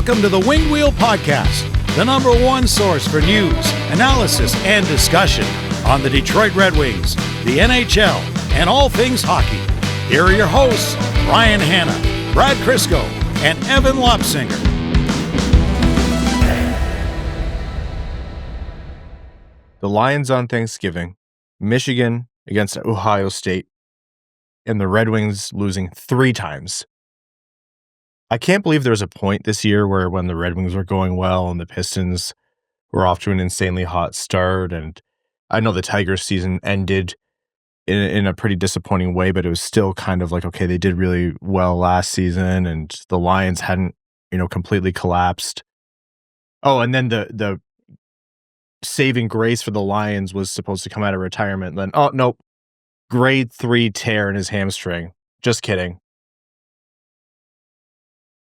Welcome to the Winged Wheel Podcast, the number one source for news, analysis, and discussion on the Detroit Red Wings, the NHL, and all things hockey. Here are your hosts, Ryan Hanna, Brad Crisco, and Evan Lopsinger. The Lions on Thanksgiving, Michigan against Ohio State, and the Red Wings losing 3 times. I can't believe there was a point this year where when the Red Wings were going well and the Pistons were off to an insanely hot start, and I know the Tigers season ended in a pretty disappointing way, but it was still kind of like, okay, they did really well last season and the Lions hadn't, completely collapsed. Oh, and then the saving grace for the Lions was supposed to come out of retirement. Then, oh, nope, grade 3 tear in his hamstring. Just kidding.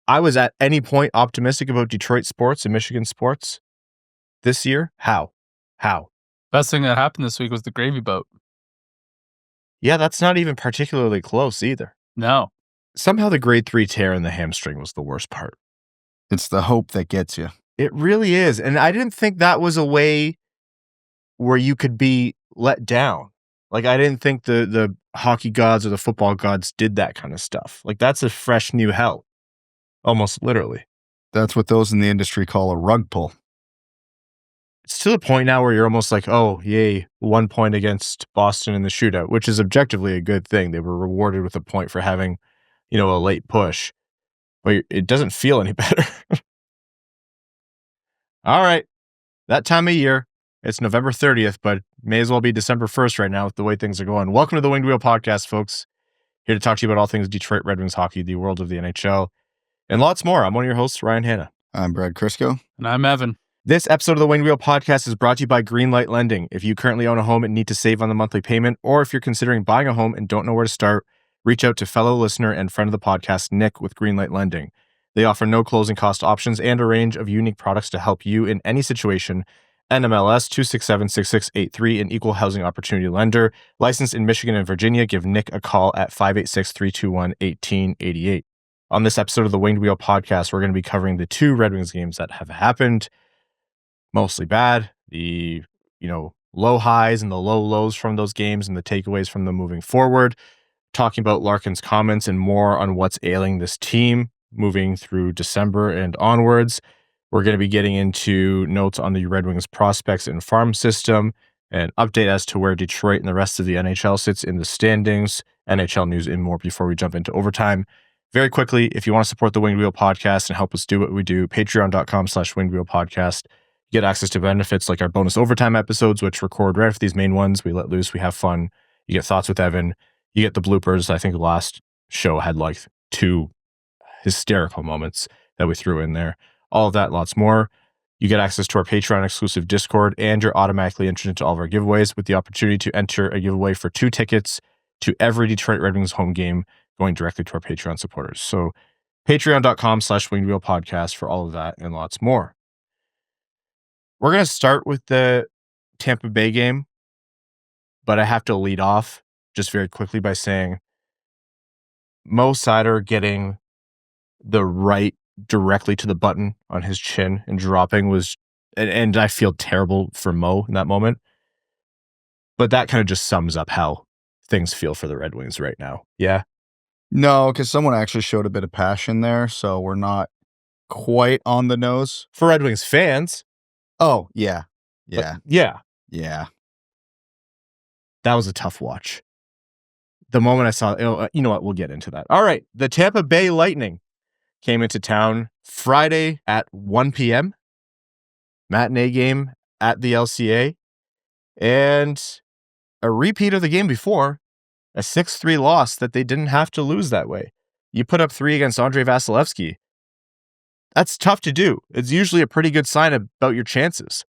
I was at any point optimistic about Detroit sports and Michigan sports this year. How? Best thing that happened this week was the gravy boat. Yeah, that's not even particularly close either. No. Somehow the grade 3 tear in the hamstring was the worst part. It's the hope that gets you. It really is. And I didn't think that was a way where you could be let down. Like, I didn't think the hockey gods or the football gods did that kind of stuff. Like, that's a fresh new hell. Almost literally. That's what those in the industry call a rug pull. It's to the point now where you're almost like, oh, yay, 1 point against Boston in the shootout, which is objectively a good thing. They were rewarded with a point for having, a late push. But it doesn't feel any better. All right. That time of year. It's November 30th, but may as well be December 1st right now with the way things are going. Welcome to the Winged Wheel Podcast, folks. Here to talk to you about all things Detroit Red Wings hockey, the world of the NHL, and lots more. I'm one of your hosts, Ryan Hanna. I'm Brad Crisco. And I'm Evan. This episode of the Winged Wheel Podcast is brought to you by Greenlight Lending. If you currently own a home and need to save on the monthly payment, or if you're considering buying a home and don't know where to start, reach out to fellow listener and friend of the podcast, Nick, with Greenlight Lending. They offer no closing cost options and a range of unique products to help you in any situation. NMLS 2676683, an equal housing opportunity lender. Licensed in Michigan and Virginia. Give Nick a call at 586-321-1888. On this episode of the Winged Wheel Podcast, we're going to be covering the 2 Red Wings games that have happened. Mostly bad. The, low highs and the low lows from those games and the takeaways from them moving forward. Talking about Larkin's comments and more on what's ailing this team moving through December and onwards. We're going to be getting into notes on the Red Wings prospects and farm system, an update as to where Detroit and the rest of the NHL sits in the standings, NHL news and more before we jump into overtime. Very quickly, if you want to support the Winged Wheel Podcast and help us do what we do, patreon.com/Winged Wheel Podcast. You get access to benefits like our bonus overtime episodes, which record right after these main ones. We let loose, we have fun. You get thoughts with Evan. You get the bloopers. I think the last show had like 2 hysterical moments that we threw in there. All of that, lots more. You get access to our Patreon exclusive Discord, and you're automatically entered into all of our giveaways with the opportunity to enter a giveaway for 2 tickets to every Detroit Red Wings home game going directly to our Patreon supporters. So patreon.com/Winged Wheel Podcast for all of that and lots more. We're going to start with the Tampa Bay game, but I have to lead off just very quickly by saying Mo Seider getting the right directly to the button on his chin and dropping was, and I feel terrible for Mo in that moment, but that kind of just sums up how things feel for the Red Wings right now. Yeah. No, because someone actually showed a bit of passion there, so we're not quite on the nose. For Red Wings fans. Oh, yeah. Yeah. That was a tough watch. The moment I saw, you know what, we'll get into that. All right. The Tampa Bay Lightning came into town Friday at 1 p.m. Matinee game at the LCA. And a repeat of the game before, a 6-3 loss that they didn't have to lose that way. You put up 3 against Andrei Vasilevskiy. That's tough to do. It's usually a pretty good sign about your chances.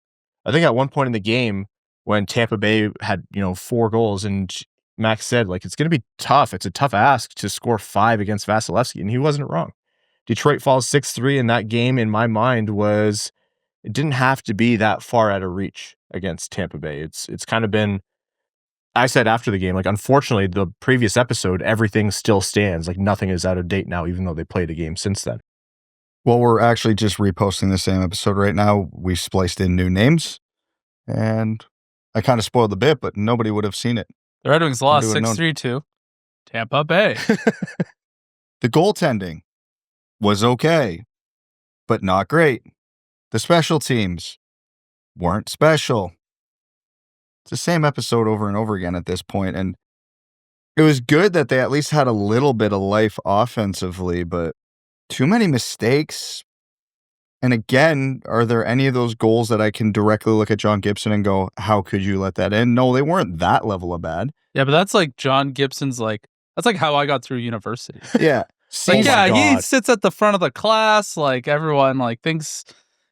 I think at one point in the game when Tampa Bay had, 4 goals and Max said, it's going to be tough. It's a tough ask to score 5 against Vasilevskiy, and he wasn't wrong. Detroit falls 6-3, and that game, in my mind, it didn't have to be that far out of reach against Tampa Bay. It's kind of been, I said after the game, unfortunately, the previous episode, everything still stands. Nothing is out of date now, even though they played a game since then. Well, we're actually just reposting the same episode right now. We spliced in new names, and I kind of spoiled the bit, but nobody would have seen it. The Red Wings lost Nobody would have 6-3 to Tampa Bay. The goaltending was okay, but not great. The special teams weren't special. It's the same episode over and over again at this point, and it was good that they at least had a little bit of life offensively, but too many mistakes. And again, are there any of those goals that I can directly look at John Gibson and go, how could you let that in? No, they weren't that level of bad. Yeah, but that's like John Gibson's that's like how I got through university. Yeah. He sits at the front of the class, like everyone thinks,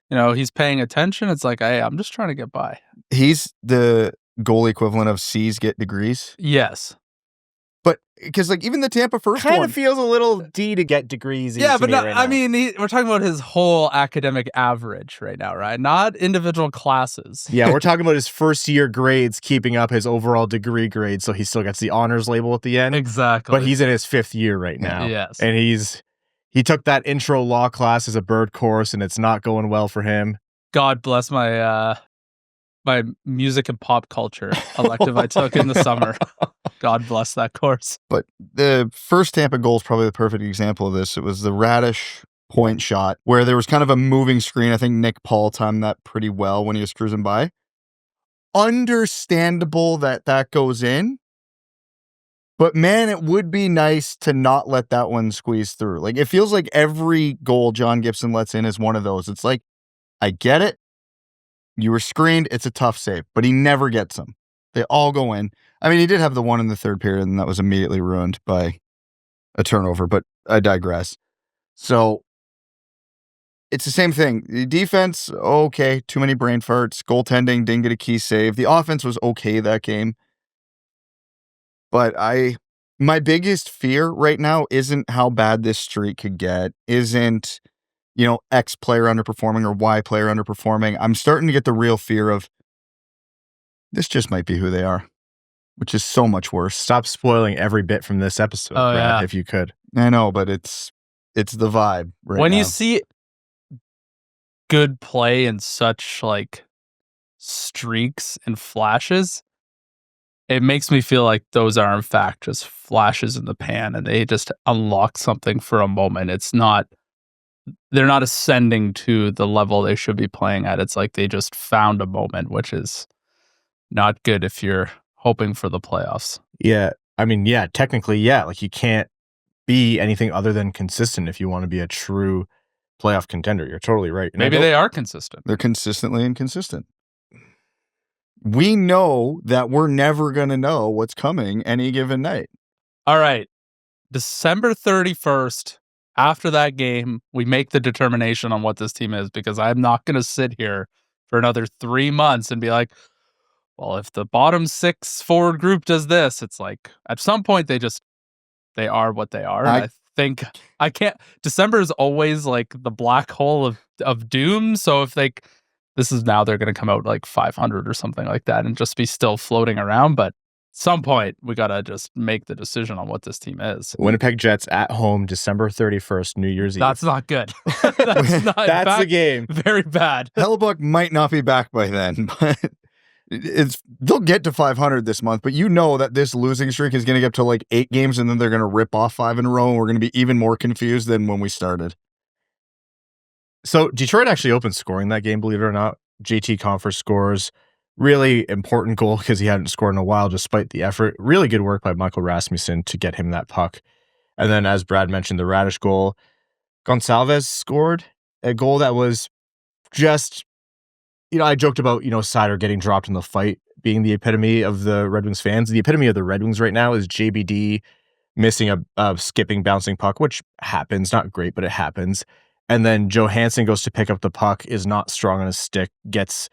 he's paying attention. It's like, hey, I'm just trying to get by. He's the goal equivalent of C's get degrees. Yes. But because even the Tampa first kind one of feels a little D to get degrees. Yeah, but right now. I mean, we're talking about his whole academic average right now, right? Not individual classes. Yeah, we're talking about his first year grades keeping up his overall degree grade, so he still gets the honors label at the end. Exactly. But he's in his 5th year right now. Yes. And he took that intro law class as a bird course, and it's not going well for him. God bless my my music and pop culture elective I took in the summer. God bless that course. But the first Tampa goal is probably the perfect example of this. It was the Radish point shot where there was kind of a moving screen. I think Nick Paul timed that pretty well when he was cruising by. Understandable that goes in. But man, it would be nice to not let that one squeeze through. It feels like every goal John Gibson lets in is one of those. It's like, I get it. You were screened. It's a tough save, but he never gets them. They all go in. I mean, he did have the one in the third period, and that was immediately ruined by a turnover, but I digress. So it's the same thing. The defense, okay, too many brain farts. Goaltending, didn't get a key save. The offense was okay that game. But my biggest fear right now isn't how bad this streak could get, isn't X player underperforming or Y player underperforming. I'm starting to get the real fear of this just might be who they are, which is so much worse. Stop spoiling every bit from this episode, Brad, if you could. I know, but it's the vibe right when now. you see good play in such streaks and flashes, it makes me feel like those are in fact just flashes in the pan and they just unlock something for a moment. They're not ascending to the level they should be playing at. It's like they just found a moment, which is not good if you're hoping for the playoffs. Yeah. I mean, yeah, technically, yeah. You can't be anything other than consistent if you want to be a true playoff contender. You're totally right. Maybe they are consistent. They're consistently inconsistent. We know that we're never going to know what's coming any given night. All right. December 31st, after that game, we make the determination on what this team is, because I'm not going to sit here for another 3 months and be like, well, if the bottom 6 forward group does this, it's like at some point they are what they are. I think I can't. December is always the black hole of doom. So if they're going to come out 500 or something like that and just be still floating around. But at some point, we got to just make the decision on what this team is. Winnipeg Jets at home, December 31st, New Year's Eve. That's not good. That's the game. Very bad. Hellebuck might not be back by then, but they'll get to 500 this month. But that this losing streak is going to get to 8 games, and then they're going to rip off 5 in a row, and we're going to be even more confused than when we started. So Detroit actually opened scoring that game, believe it or not. J.T. Compher scores. Really important goal because he hadn't scored in a while despite the effort. Really good work by Michael Rasmussen to get him that puck. And then, as Brad mentioned, the Radish goal. Gonçalves scored a goal that was just, I joked about, Seider getting dropped in the fight being the epitome of the Red Wings fans. The epitome of the Red Wings right now is JBD missing a skipping, bouncing puck, which happens. Not great, but it happens. And then Johansson goes to pick up the puck, is not strong on his stick, gets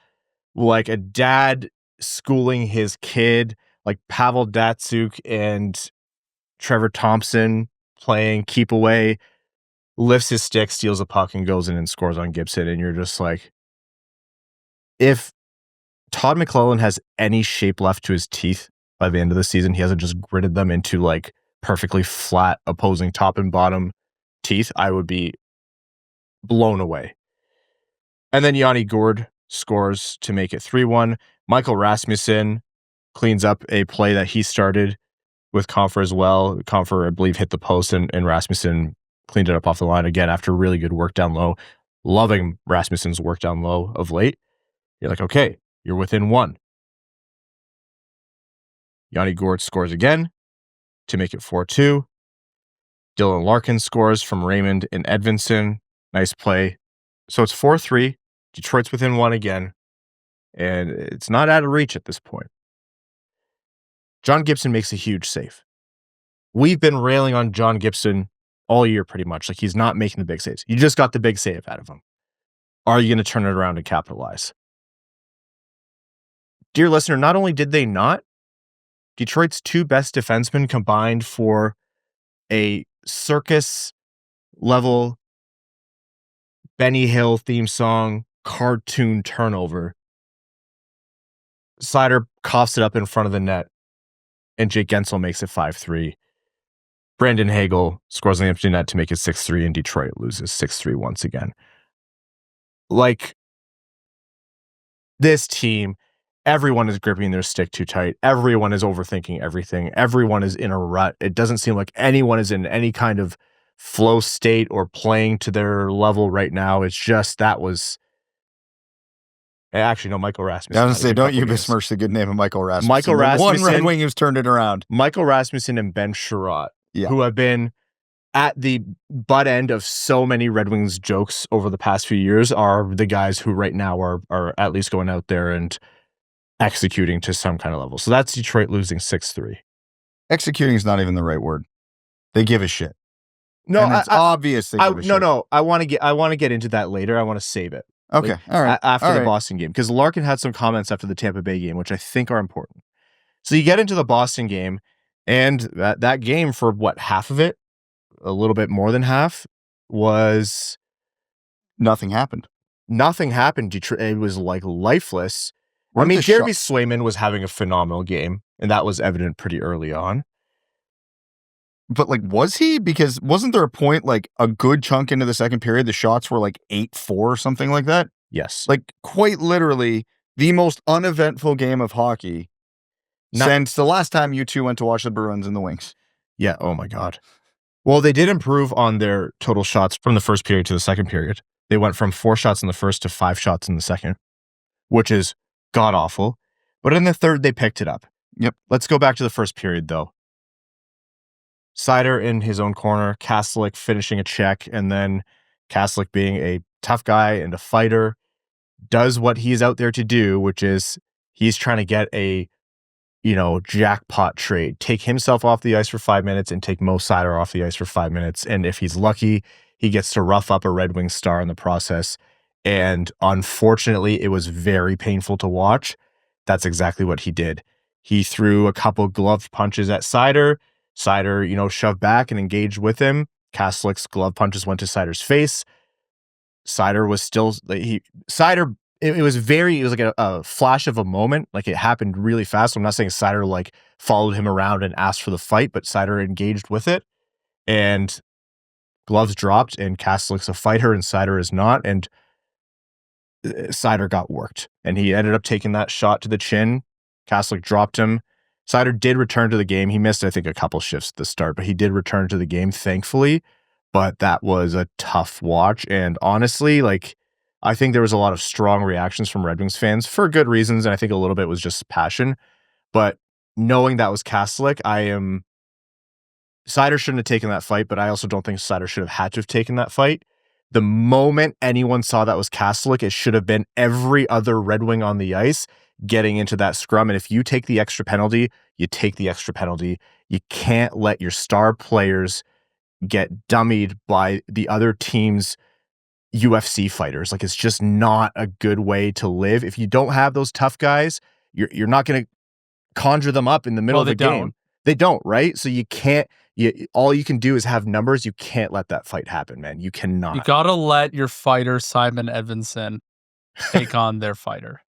like a dad schooling his kid, like Pavel Datsyuk and Trevor Thompson playing keep away, lifts his stick, steals a puck, and goes in and scores on Gibson. And you're just like, if Todd McLellan has any shape left to his teeth by the end of the season, he hasn't just gritted them into like perfectly flat opposing top and bottom teeth, I would be blown away. And then Yanni Gourde scores to make it 3-1. Michael Rasmussen cleans up a play that he started with Compher as well. Compher, I believe, hit the post, and Rasmussen cleaned it up off the line again after really good work down low. Loving Rasmussen's work down low of late. You're like, okay, you're within 1. Yanni Gourde scores again to make it 4-2. Dylan Larkin scores from Raymond and Edvinsson. Nice play. So it's 4-3. Detroit's within 1 again. And it's not out of reach at this point. John Gibson makes a huge save. We've been railing on John Gibson all year pretty much. Like, he's not making the big saves. You just got the big save out of him. Are you going to turn it around and capitalize? Dear listener, not only did they not, Detroit's 2 best defensemen combined for a circus level Benny Hill theme song cartoon turnover. Seider coughs it up in front of the net, and Jake Gensel makes it 5-3. Brandon Hagel scores on the empty net to make it 6-3, and Detroit loses 6-3 once again. Like, this team, everyone is gripping their stick too tight. Everyone is overthinking everything. Everyone is in a rut. It doesn't seem like anyone is in any kind of flow state or playing to their level right now. It's just that was... Actually, no, Michael Rasmussen. I was going to say, don't you besmirch the good name of Michael Rasmussen. Michael Rasmussen. One Red Wing who's turned it around. Michael Rasmussen and Ben Chiarot, who have been at the butt end of so many Red Wings jokes over the past few years, are the guys who right now are at least going out there and executing to some kind of level. So that's Detroit losing 6-3. Executing is not even the right word. They give a shit. No, and it's obvious they give a shit. No. I want to get into that later. I want to save it. Okay, like, all right. After the Boston game, because Larkin had some comments after the Tampa Bay game, which I think are important. So you get into the Boston game, and that game for half of it, a little bit more than half, was nothing happened. Nothing happened. Detroit, it was like lifeless. I mean, Jeremy Swayman was having a phenomenal game, and that was evident pretty early on. But, like, was he? Because wasn't there a point, like, a good chunk into the second period, the shots were, like, 8-4 or something like that? Yes. Like, quite literally, the most uneventful game of hockey since the last time you two went to watch the Bruins and the Wings. Yeah, oh my God. Well, they did improve on their total shots from the first period to the second period. They went from 4 shots in the first to 5 shots in the second, which is god-awful. But in the third, they picked it up. Yep. Let's go back to the first period, though. Seider in his own corner, Kastelic finishing a check, and then Kastelic, being a tough guy and a fighter, does what he's out there to do, which is he's trying to get a, jackpot trade. Take himself off the ice for 5 minutes and take Mo Seider off the ice for 5 minutes. And if he's lucky, he gets to rough up a Red Wing star in the process. And unfortunately, it was very painful to watch. That's exactly what he did. He threw a couple gloved punches at Seider. Seider, shoved back and engaged with him. Kastelic's glove punches went to Seider's face. Seider was still... It was like a flash of a moment. Like, it happened really fast. I'm not saying Seider, followed him around and asked for the fight, but Seider engaged with it. And gloves dropped, and Kastelic's a fighter, and Seider is not. And Seider got worked. And he ended up taking that shot to the chin. Kastelic dropped him. Seider did return to the game. He missed, I think, a couple shifts at the start, but he did return to the game, thankfully. But that was a tough watch. And honestly, I think there was a lot of strong reactions from Red Wings fans for good reasons. And I think a little bit was just passion. But knowing that was Kastelic, Seider shouldn't have taken that fight, but I also don't think Seider should have had to have taken that fight. The moment anyone saw that was Kastelic, it should have been every other Red Wing on the ice getting into that scrum. And if you take the extra penalty, you take the extra penalty. You can't let your star players get dummied by the other team's UFC fighters. It's just not a good way to live. If you don't have those tough guys, you're not going to conjure them up in the middle of the game. They don't, right? So you can't, all you can do is have numbers. You can't let that fight happen, man. You cannot. You got to let your fighter, Simon Edvinsson, take on their fighter.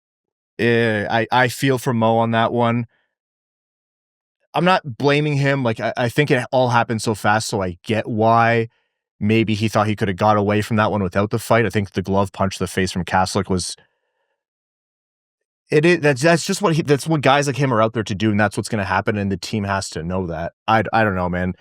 I feel for Mo on that one. I'm not blaming him. I think it all happened so fast, so I get why maybe he thought he could have got away from that one without the fight. I think the glove punch to the face from Kastelic was. That's just that's what guys like him are out there to do, and that's what's going to happen. And the team has to know that. I don't know, man.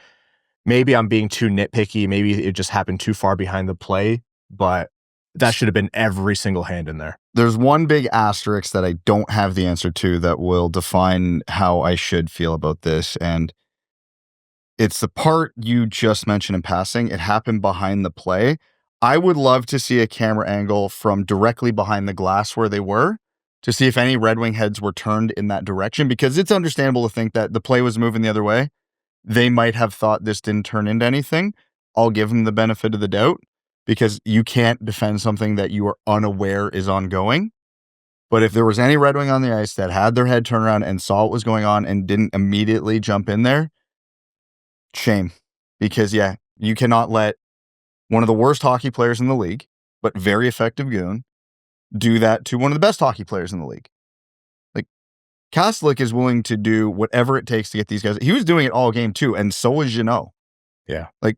Maybe I'm being too nitpicky. Maybe it just happened too far behind the play, but that should have been every single hand in there. There's one big asterisk that I don't have the answer to that will define how I should feel about this, and it's the part you just mentioned in passing. It happened behind the play. I would love to see a camera angle from directly behind the glass where they were to see if any Red Wing heads were turned in that direction, because it's understandable to think that the play was moving the other way. They might have thought this didn't turn into anything. I'll give them the benefit of the doubt, because you can't defend something that you are unaware is ongoing. But if there was any Red Wing on the ice that had their head turned around and saw what was going on and didn't immediately jump in there, shame. Because, yeah, you cannot let one of the worst hockey players in the league, but very effective goon, do that to one of the best hockey players in the league. Like, Kastelic is willing to do whatever it takes to get these guys. He was doing it all game too, and so was Jeannot. Yeah. Like,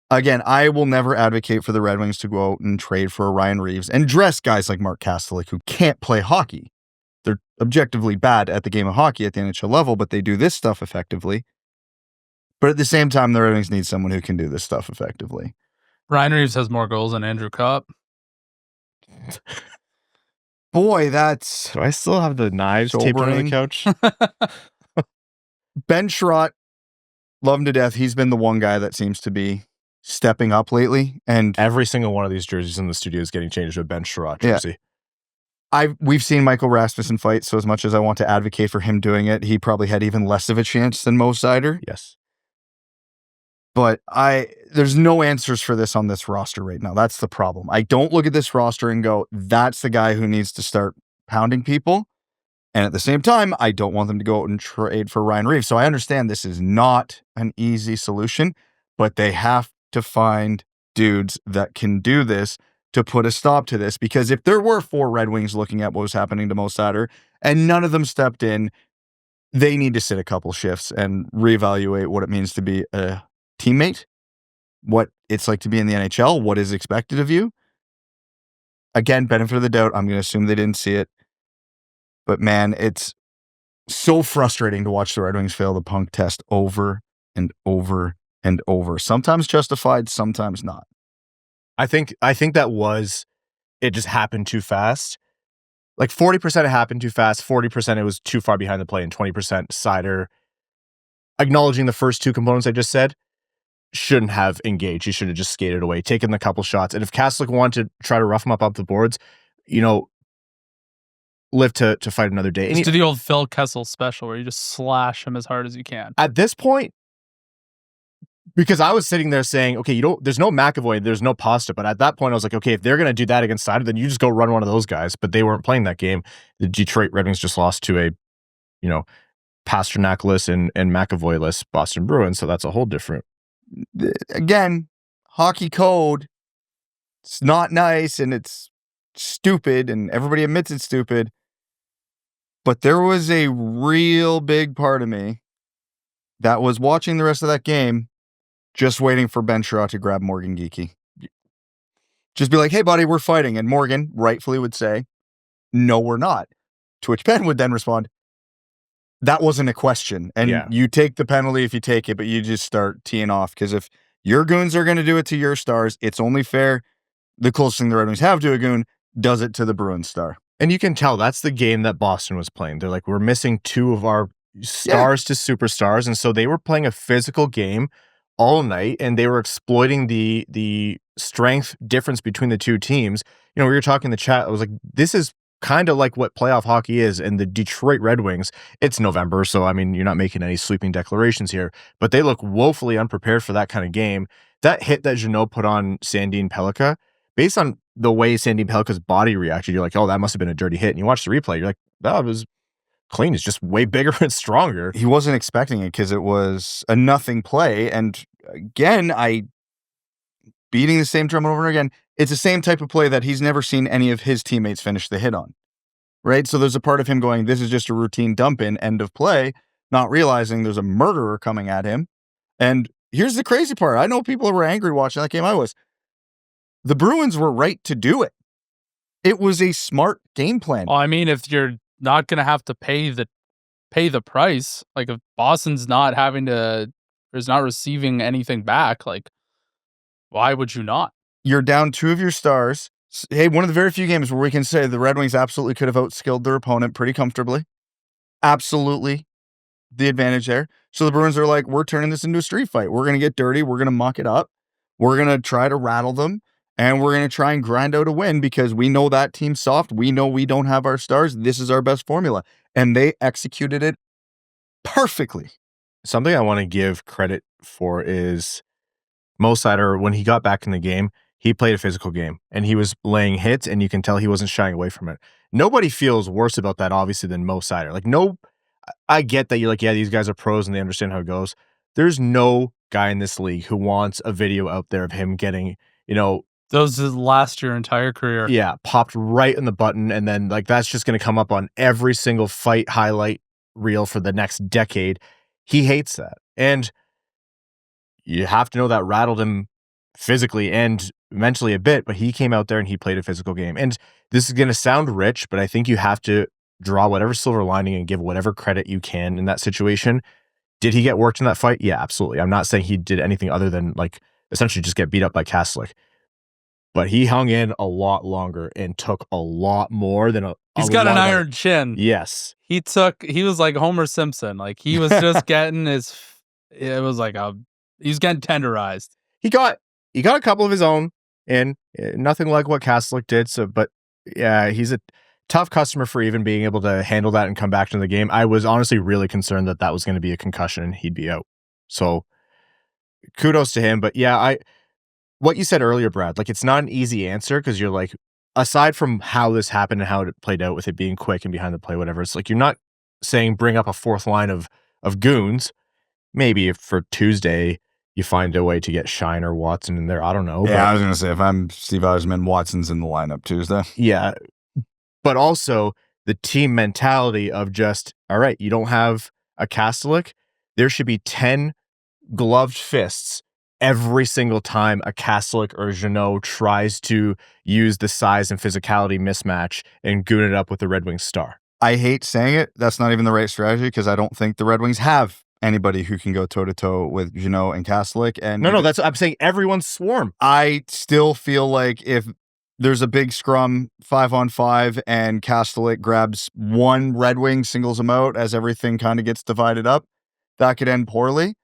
again, I will never advocate for the Red Wings to go out and trade for a Ryan Reeves and dress guys like Marco Kastelic who can't play hockey. They're objectively bad at the game of hockey at the NHL level, but they do this stuff effectively. But at the same time, the Red Wings need someone who can do this stuff effectively. Ryan Reeves has more goals than Andrew Kopp. Boy, that's... Do I still have the knives taped on the couch? Ben Chiarot, love him to death. He's been the one guy that seems to be stepping up lately. And every single one of these jerseys in the studio is getting changed to a Ben Chiarot jersey. Yeah. We've seen Michael Rasmussen fight, so as much as I want to advocate for him doing it, he probably had even less of a chance than Mo Seider. Yes. But there's no answers for this on this roster right now. That's the problem. I don't look at this roster and go, that's the guy who needs to start pounding people. And at the same time, I don't want them to go out and trade for Ryan Reeves. So I understand this is not an easy solution, but they have to find dudes that can do this to put a stop to this. Because if there were 4 Red Wings looking at what was happening to Mo Seider and none of them stepped in, they need to sit a couple shifts and reevaluate what it means to be a teammate, what it's like to be in the NHL, what is expected of you. Again, benefit of the doubt, I'm going to assume they didn't see it. But man, it's so frustrating to watch the Red Wings fail the punk test over and over and over. Sometimes justified, sometimes not. I think it just happened too fast. Like 40% it happened too fast, 40% it was too far behind the play, and 20% Seider, acknowledging the first 2 components I just said, shouldn't have engaged. He should have just skated away, taken the couple shots. And if Kastelic wanted to try to rough him up the boards, live to fight another day. Just do the old Phil Kessel special where you just slash him as hard as you can. At this point, because I was sitting there saying, okay, there's no McAvoy, there's no Pasta, but at that point I was like, okay, if they're going to do that against Seider, then you just go run one of those guys. But they weren't playing that game. The Detroit Red Wings just lost to a, Pasternak-less and McAvoy-less Boston Bruins, so that's a whole different. Again, hockey code, it's not nice and it's stupid and everybody admits it's stupid. But there was a real big part of me that was watching the rest of that game, just waiting for Ben Chiarot to grab Morgan Geekie. Just be like, hey, buddy, we're fighting. And Morgan rightfully would say, no, we're not. To which Ben would then respond, that wasn't a question. And you take the penalty if you take it, but you just start teeing off. Because if your goons are going to do it to your stars, it's only fair the closest thing the Red Wings have to a goon does it to the Bruins star. And you can tell that's the game that Boston was playing. They're like, we're missing 2 of our stars to superstars. And so they were playing a physical game all night, and they were exploiting the strength difference between the 2 teams. We were talking in the chat. I was like, this is kind of like what playoff hockey is. And the Detroit Red Wings, it's November, so I mean, you're not making any sweeping declarations here, but they look woefully unprepared for that kind of game. That hit that Jeannot put on Sandin-Pellikka, based on the way Sandin-Pellikka's body reacted, you're like, oh, that must have been a dirty hit. And you watch the replay, you're like, that was clean. It's just way bigger and stronger. He wasn't expecting it because it was a nothing play. And again, beating the same drum over and again, it's the same type of play that he's never seen any of his teammates finish the hit on, right? So there's a part of him going, this is just a routine dump in, end of play, not realizing there's a murderer coming at him. And here's the crazy part. I know people were angry watching that game. I was. The Bruins were right to do it. It was a smart game plan. Well, I mean, if you're not going to have to pay the price, like if Boston's not is not receiving anything back, like why would you not? You're down 2 of your stars. Hey, one of the very few games where we can say the Red Wings absolutely could have outskilled their opponent pretty comfortably. Absolutely the advantage there. So the Bruins are like, we're turning this into a street fight. We're going to get dirty. We're going to muck it up. We're going to try to rattle them. And we're going to try and grind out a win because we know that team's soft. We know we don't have our stars. This is our best formula. And they executed it perfectly. Something I want to give credit for is Mo Seider, when he got back in the game, he played a physical game and he was laying hits and you can tell he wasn't shying away from it. Nobody feels worse about that, obviously, than Mo Seider. Like, no, I get that you're like, yeah, these guys are pros and they understand how it goes. There's no guy in this league who wants a video out there of him getting, those last your entire career. Yeah, popped right in the button, and then like that's just going to come up on every single fight highlight reel for the next decade. He hates that, and you have to know that rattled him physically and mentally a bit. But he came out there and he played a physical game. And this is going to sound rich, but I think you have to draw whatever silver lining and give whatever credit you can in that situation. Did he get worked in that fight? Yeah, absolutely. I'm not saying he did anything other than like essentially just get beat up by Kastelic. But he hung in a lot longer and took a lot more than He's got an iron chin. Yes. He was like Homer Simpson. Like he was just getting he's getting tenderized. He got a couple of his own in, nothing like what Kastelic did. So, but yeah, he's a tough customer for even being able to handle that and come back to the game. I was honestly really concerned that was going to be a concussion and he'd be out. So kudos to him. But yeah, what you said earlier, Brad, like it's not an easy answer because you're like, aside from how this happened and how it played out with it being quick and behind the play, whatever, it's like you're not saying bring up a fourth line of goons. Maybe if for Tuesday you find a way to get Shine or Watson in there, I don't know. Yeah, but I was going to say, if I'm Steve Yzerman, Watson's in the lineup Tuesday. Yeah, but also the team mentality of just, all right, you don't have a Kastelic, there should be 10 gloved fists every single time a Kastelic or Jeannot tries to use the size and physicality mismatch and goon it up with the Red Wings star. I hate saying it. That's not even the right strategy because I don't think the Red Wings have anybody who can go toe-to-toe with Jeannot and Kastelic. And no, I'm saying everyone's swarm. I still feel like if there's a big scrum 5-on-5 and Kastelic grabs one Red Wing, singles him out as everything kind of gets divided up, that could end poorly.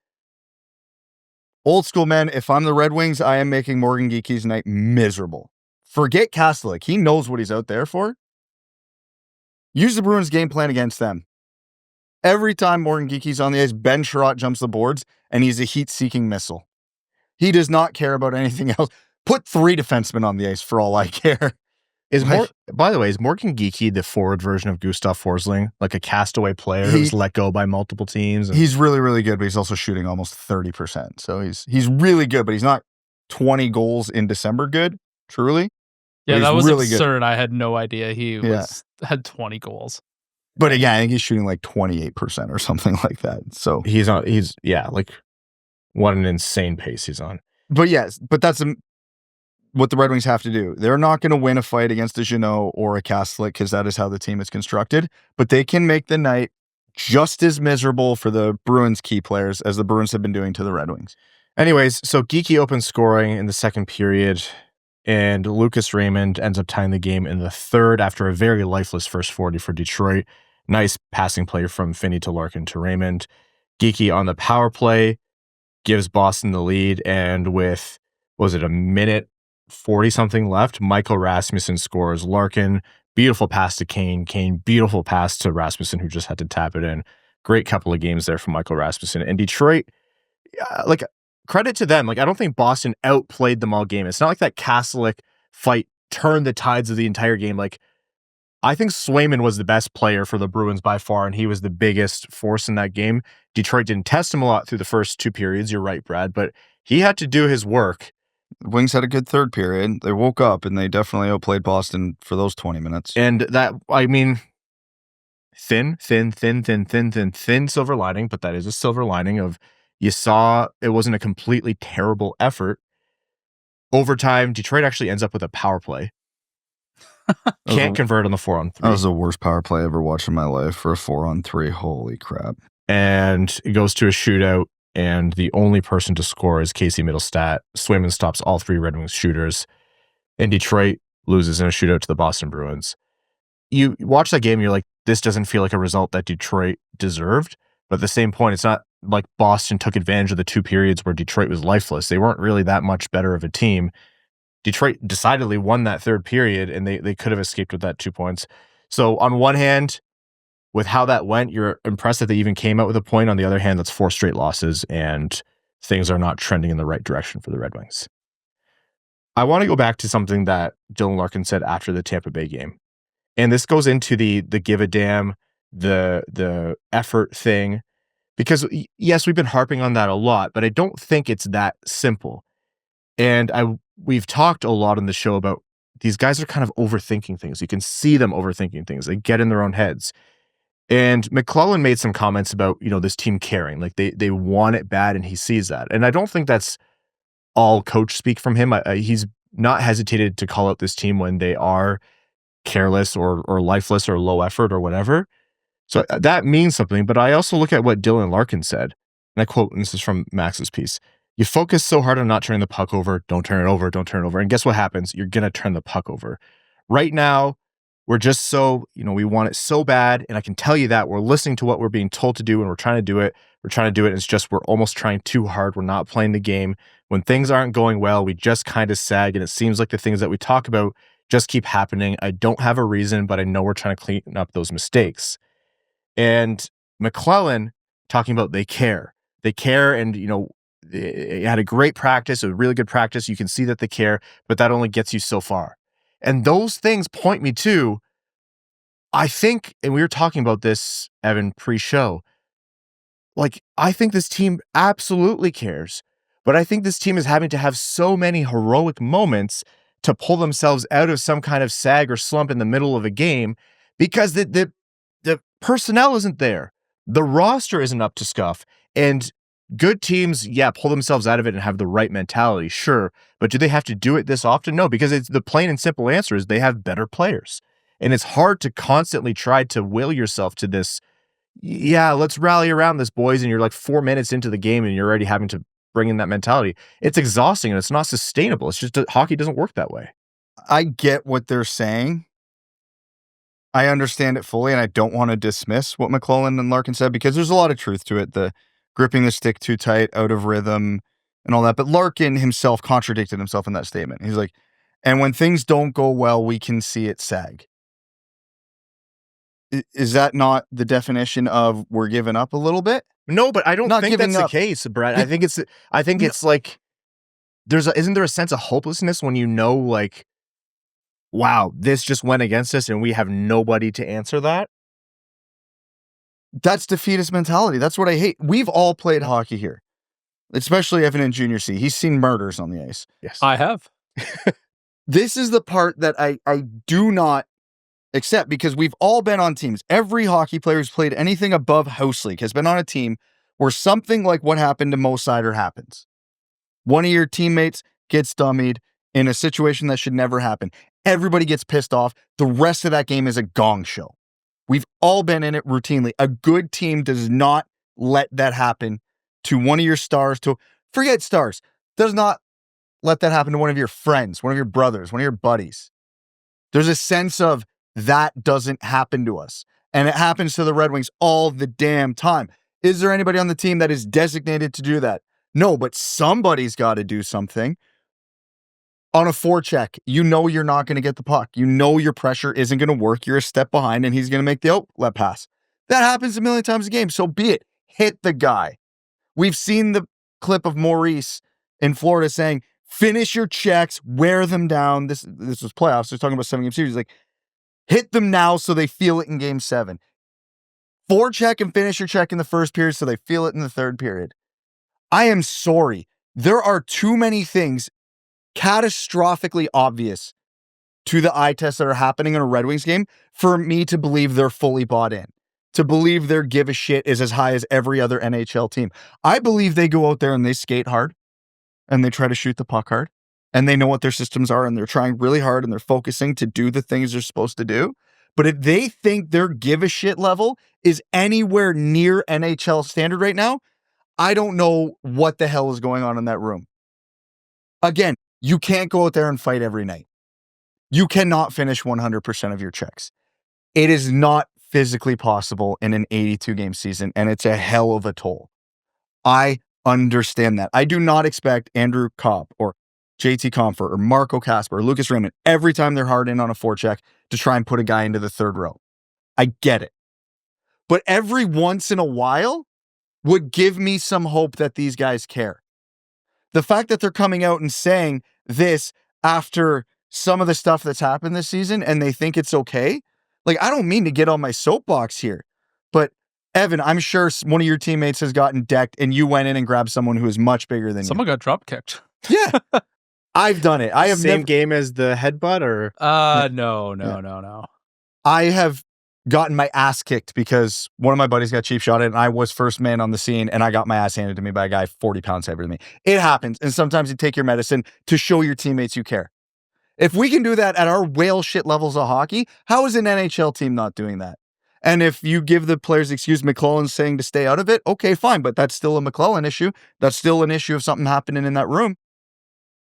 Old school, man, if I'm the Red Wings, I am making Morgan Geekie's night miserable. Forget Kastelic. He knows what he's out there for. Use the Bruins game plan against them. Every time Morgan Geekie's on the ice, Ben Chiarot jumps the boards, and he's a heat-seeking missile. He does not care about anything else. Put 3 defensemen on the ice for all I care. By the way, is Morgan Geekie the forward version of Gustav Forsling? Like a castaway player who's let go by multiple teams? He's really, really good, but he's also shooting almost 30%. So he's really good, but he's not 20 goals in December good, truly. Yeah, that was really absurd. Good. I had no idea he had 20 goals. But again, I think he's shooting like 28% or something like that. So like what an insane pace he's on. But yes, but that's what the Red Wings have to do. They're not going to win a fight against a Jeannot or a Kastelic because that is how the team is constructed. But they can make the night just as miserable for the Bruins key players as the Bruins have been doing to the Red Wings. Anyways, so Geekie opens scoring in the second period, and Lucas Raymond ends up tying the game in the third after a very lifeless first 40 for Detroit. Nice passing play from Finnie to Larkin to Raymond. Geekie on the power play gives Boston the lead, and with, a minute 40-something left, Michael Rasmussen scores. Larkin, beautiful pass to Kane. Kane, beautiful pass to Rasmussen, who just had to tap it in. Great couple of games there from Michael Rasmussen. And Detroit, credit to them. I don't think Boston outplayed them all game. It's not like that Kastelic fight turned the tides of the entire game. I think Swayman was the best player for the Bruins by far, and he was the biggest force in that game. Detroit didn't test him a lot through the first 2 periods. You're right, Brad, but he had to do his work. The Wings had a good third period. They woke up, and they definitely outplayed Boston for those 20 minutes. And that, thin silver lining, but that is a silver lining of You saw it wasn't a completely terrible effort. Overtime, Detroit actually ends up with a power play. Can't convert on the 4-on-3. That was the worst power play I ever watched in my life for a 4-on-3. Holy crap. And it goes to a shootout, and the only person to score is Casey Middlestat. Swayman stops all 3 Red Wings shooters, and Detroit loses in a shootout to the Boston Bruins. You watch that game, and you're like, this doesn't feel like a result that Detroit deserved. But at the same point, it's not like Boston took advantage of the 2 periods where Detroit was lifeless. They weren't really that much better of a team. Detroit decidedly won that 3rd period, and they could have escaped with that 2 points. So on one hand, with how that went, you're impressed that they even came out with a point. On the other hand, that's 4 straight losses, and things are not trending in the right direction for the Red Wings. I want to go back to something that Dylan Larkin said after the Tampa Bay game. And this goes into the give a damn, the effort thing. Because yes, we've been harping on that a lot, but I don't think it's that simple. And we've talked a lot on the show about these guys are kind of overthinking things. You can see them overthinking things. They get in their own heads. And McLellan made some comments about, this team caring. Like they want it bad, and he sees that. And I don't think that's all coach speak from him. He's not hesitated to call out this team when they are careless or lifeless or low effort or whatever. So that means something. But I also look at what Dylan Larkin said, and I quote, and this is from Max's piece. You focus so hard on not turning the puck over. Don't turn it over. Don't turn it over. And guess what happens? You're going to turn the puck over. Right now, we're just so, we want it so bad. And I can tell you that we're listening to what we're being told to do, and we're trying to do it. We're trying to do it. And it's just, we're almost trying too hard. We're not playing the game. When things aren't going well, we just kind of sag. And it seems like the things that we talk about just keep happening. I don't have a reason, but I know we're trying to clean up those mistakes. And McLellan talking about they care. They care, and, they had a great practice, a really good practice. You can see that they care, but that only gets you so far. And those things point me to, I think, and we were talking about this, Evan, pre-show, I think this team absolutely cares, but I think this team is having to have so many heroic moments to pull themselves out of some kind of sag or slump in the middle of a game, because the personnel isn't there. The roster isn't up to scuff. And good teams, pull themselves out of it and have the right mentality, sure. But do they have to do it this often? No, because it's the plain and simple answer is they have better players. And it's hard to constantly try to will yourself to this, let's rally around this, boys. And you're 4 minutes into the game and you're already having to bring in that mentality. It's exhausting and it's not sustainable. It's just hockey doesn't work that way. I get what they're saying. I understand it fully, and I don't want to dismiss what McLellan and Larkin said, because there's a lot of truth to it. The gripping the stick too tight, out of rhythm, and all that. But Larkin himself contradicted himself in that statement. He's like, and when things don't go well, we can see it sag. Is that not the definition of we're giving up a little bit? No, but I don't think that's the case, Brett. I think it's like isn't there a sense of hopelessness when wow, this just went against us and we have nobody to answer that? That's defeatist mentality. That's what I hate. We've all played hockey here, especially Evan in Junior C. He's seen murders on the ice. Yes, I have. This is the part that I do not accept, because we've all been on teams. Every hockey player who's played anything above house league has been on a team where something like what happened to Mo Seider happens. One of your teammates gets dummied in a situation that should never happen. Everybody gets pissed off. The rest of that game is a gong show. We've all been in it routinely. A good team does not let that happen to one of your stars. Forget stars. Does not let that happen to one of your friends, one of your brothers, one of your buddies. There's a sense of that doesn't happen to us. And it happens to the Red Wings all the damn time. Is there anybody on the team that is designated to do that? No, but somebody's got to do something. On a forecheck, you're not going to get the puck. Your pressure isn't going to work. You're a step behind, and he's going to make the outlet pass. That happens a million times a game. So be it. Hit the guy. We've seen the clip of Maurice in Florida saying, finish your checks, wear them down. This was playoffs. They're talking about 7-game series. Like, hit them now so they feel it in game 7. Forecheck and finish your check in the first period so they feel it in the third period. I am sorry. There are too many things catastrophically obvious to the eye test that are happening in a Red Wings game for me to believe they're fully bought in. to believe their give a shit is as high as every other NHL team. I believe they go out there and they skate hard and they try to shoot the puck hard and they know what their systems are and they're trying really hard and they're focusing to do the things they're supposed to do. But if they think their give a shit level is anywhere near NHL standard right now, I don't know what the hell is going on in that room. Again, you can't go out there and fight every night. You cannot finish 100% of your checks. It is not physically possible in an 82-game season, and it's a hell of a toll. I understand that. I do not expect Andrew Copp or J.T. Compher or Marco Kasper or Lucas Raymond every time they're hard in on a forecheck to try and put a guy into the third row. I get it. But every once in a while would give me some hope that these guys care. The fact that they're coming out and saying this after some of the stuff that's happened this season and they think it's okay. Like, I don't mean to get on my soapbox here, but Evan, I'm sure one of your teammates has gotten decked and you went in and grabbed someone who is much bigger than Someone you. got drop kicked. Yeah. I've done it. I have Same game as the headbutt or? No. I have gotten my ass kicked because one of my buddies got cheap shotted and I was first man on the scene and I got my ass handed to me by a guy 40 pounds heavier than me. It happens. And sometimes you take your medicine to show your teammates you care. If we can do that at our whale shit levels of hockey, how is an NHL team not doing that? And if you give the players excuse McLellan saying to stay out of it, okay, fine, but that's still a McLellan issue. That's still an issue of something happening in that room.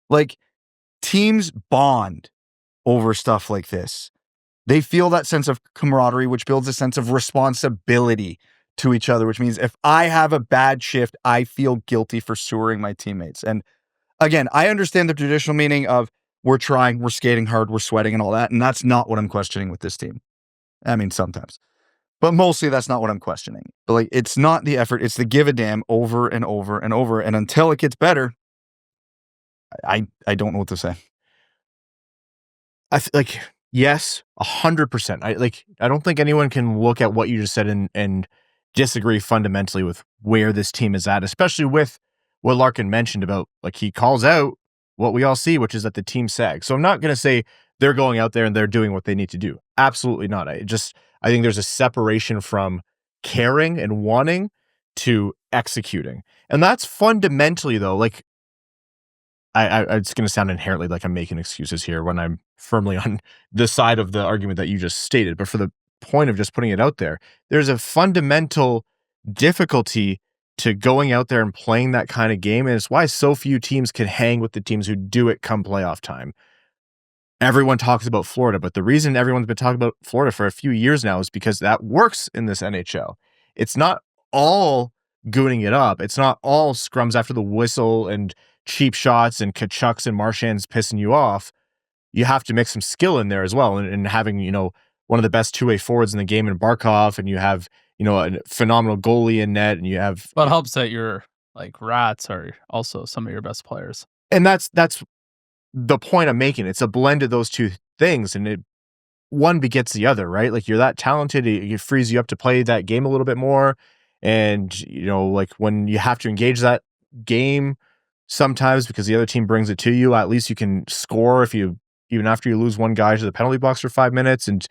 Like, teams bond over stuff like this. They feel that sense of camaraderie, which builds a sense of responsibility to each other, which means if I have a bad shift, I feel guilty for sewering my teammates. And again, I understand the traditional meaning of we're trying, we're skating hard, we're sweating and all that. And that's not what I'm questioning with this team. I mean, sometimes. But mostly that's not what I'm questioning. But like, it's not the effort, it's the give a damn over and over and over. And until it gets better, I don't know what to say. Yes, 100%. I don't think anyone can look at what you just said and disagree fundamentally with where this team is at, especially with what Larkin mentioned about, like, he calls out what we all see, which is that the team sags. So I'm not going to say they're going out there and they're doing what they need to do. Absolutely not. I think there's a separation from caring and wanting to executing. And that's fundamentally, though, like, it's going to sound inherently like I'm making excuses here when I'm firmly on the side of the argument that you just stated. But for the point of just putting it out there, there's a fundamental difficulty to going out there and playing that kind of game. And it's why so few teams can hang with the teams who do it come playoff time. Everyone talks about Florida, but the reason everyone's been talking about Florida for a few years now is because that works in this NHL. It's not all gooning it up. It's not all scrums after the whistle and cheap shots and Kachucks and Marchands pissing you off. You have to mix some skill in there as well. And having, one of the best two-way forwards in the game in Barkov, and you have, a phenomenal goalie in net, and you have... But it helps that your, Rats are also some of your best players. And that's the point I'm making. It's a blend of those two things, and one begets the other, right? Like, you're that talented, it frees you up to play that game a little bit more. And, when you have to engage that game sometimes because the other team brings it to you, at least you can score even after you lose one guy to the penalty box for 5 minutes. And,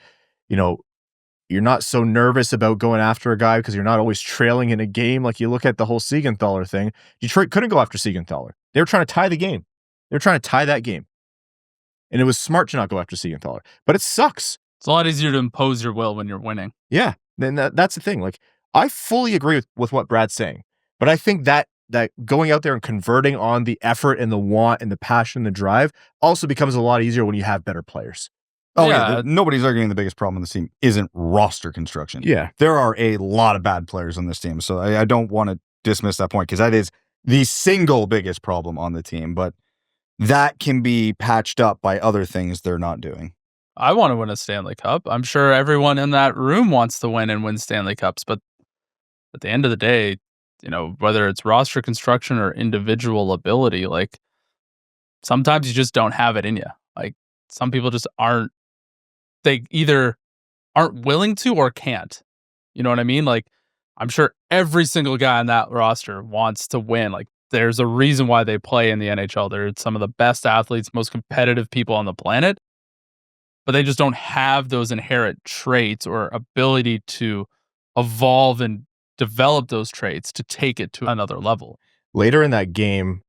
you're not so nervous about going after a guy because you're not always trailing in a game. Like, you look at the whole Siegenthaler thing. Detroit couldn't go after Siegenthaler. They were trying to tie the game. They were trying to tie that game. And it was smart to not go after Siegenthaler. But it sucks. It's a lot easier to impose your will when you're winning. Yeah. Then that's the thing. Like, I fully agree with what Brad's saying. But I think that going out there and converting on the effort and the want and the passion and the drive also becomes a lot easier when you have better players. Oh, yeah. Nobody's arguing the biggest problem on this team isn't roster construction. Yeah. There are a lot of bad players on this team. So I don't want to dismiss that point because that is the single biggest problem on the team. But that can be patched up by other things they're not doing. I want to win a Stanley Cup. I'm sure everyone in that room wants to win and win Stanley Cups. But at the end of the day, whether it's roster construction or individual ability, like, sometimes you just don't have it in you. Like, some people just they either aren't willing to or can't. You know what I mean? Like, I'm sure every single guy on that roster wants to win. Like, there's a reason why they play in the NHL. They're some of the best athletes, most competitive people on the planet, but they just don't have those inherent traits or ability to evolve and develop those traits to take it to another level. Later in that game,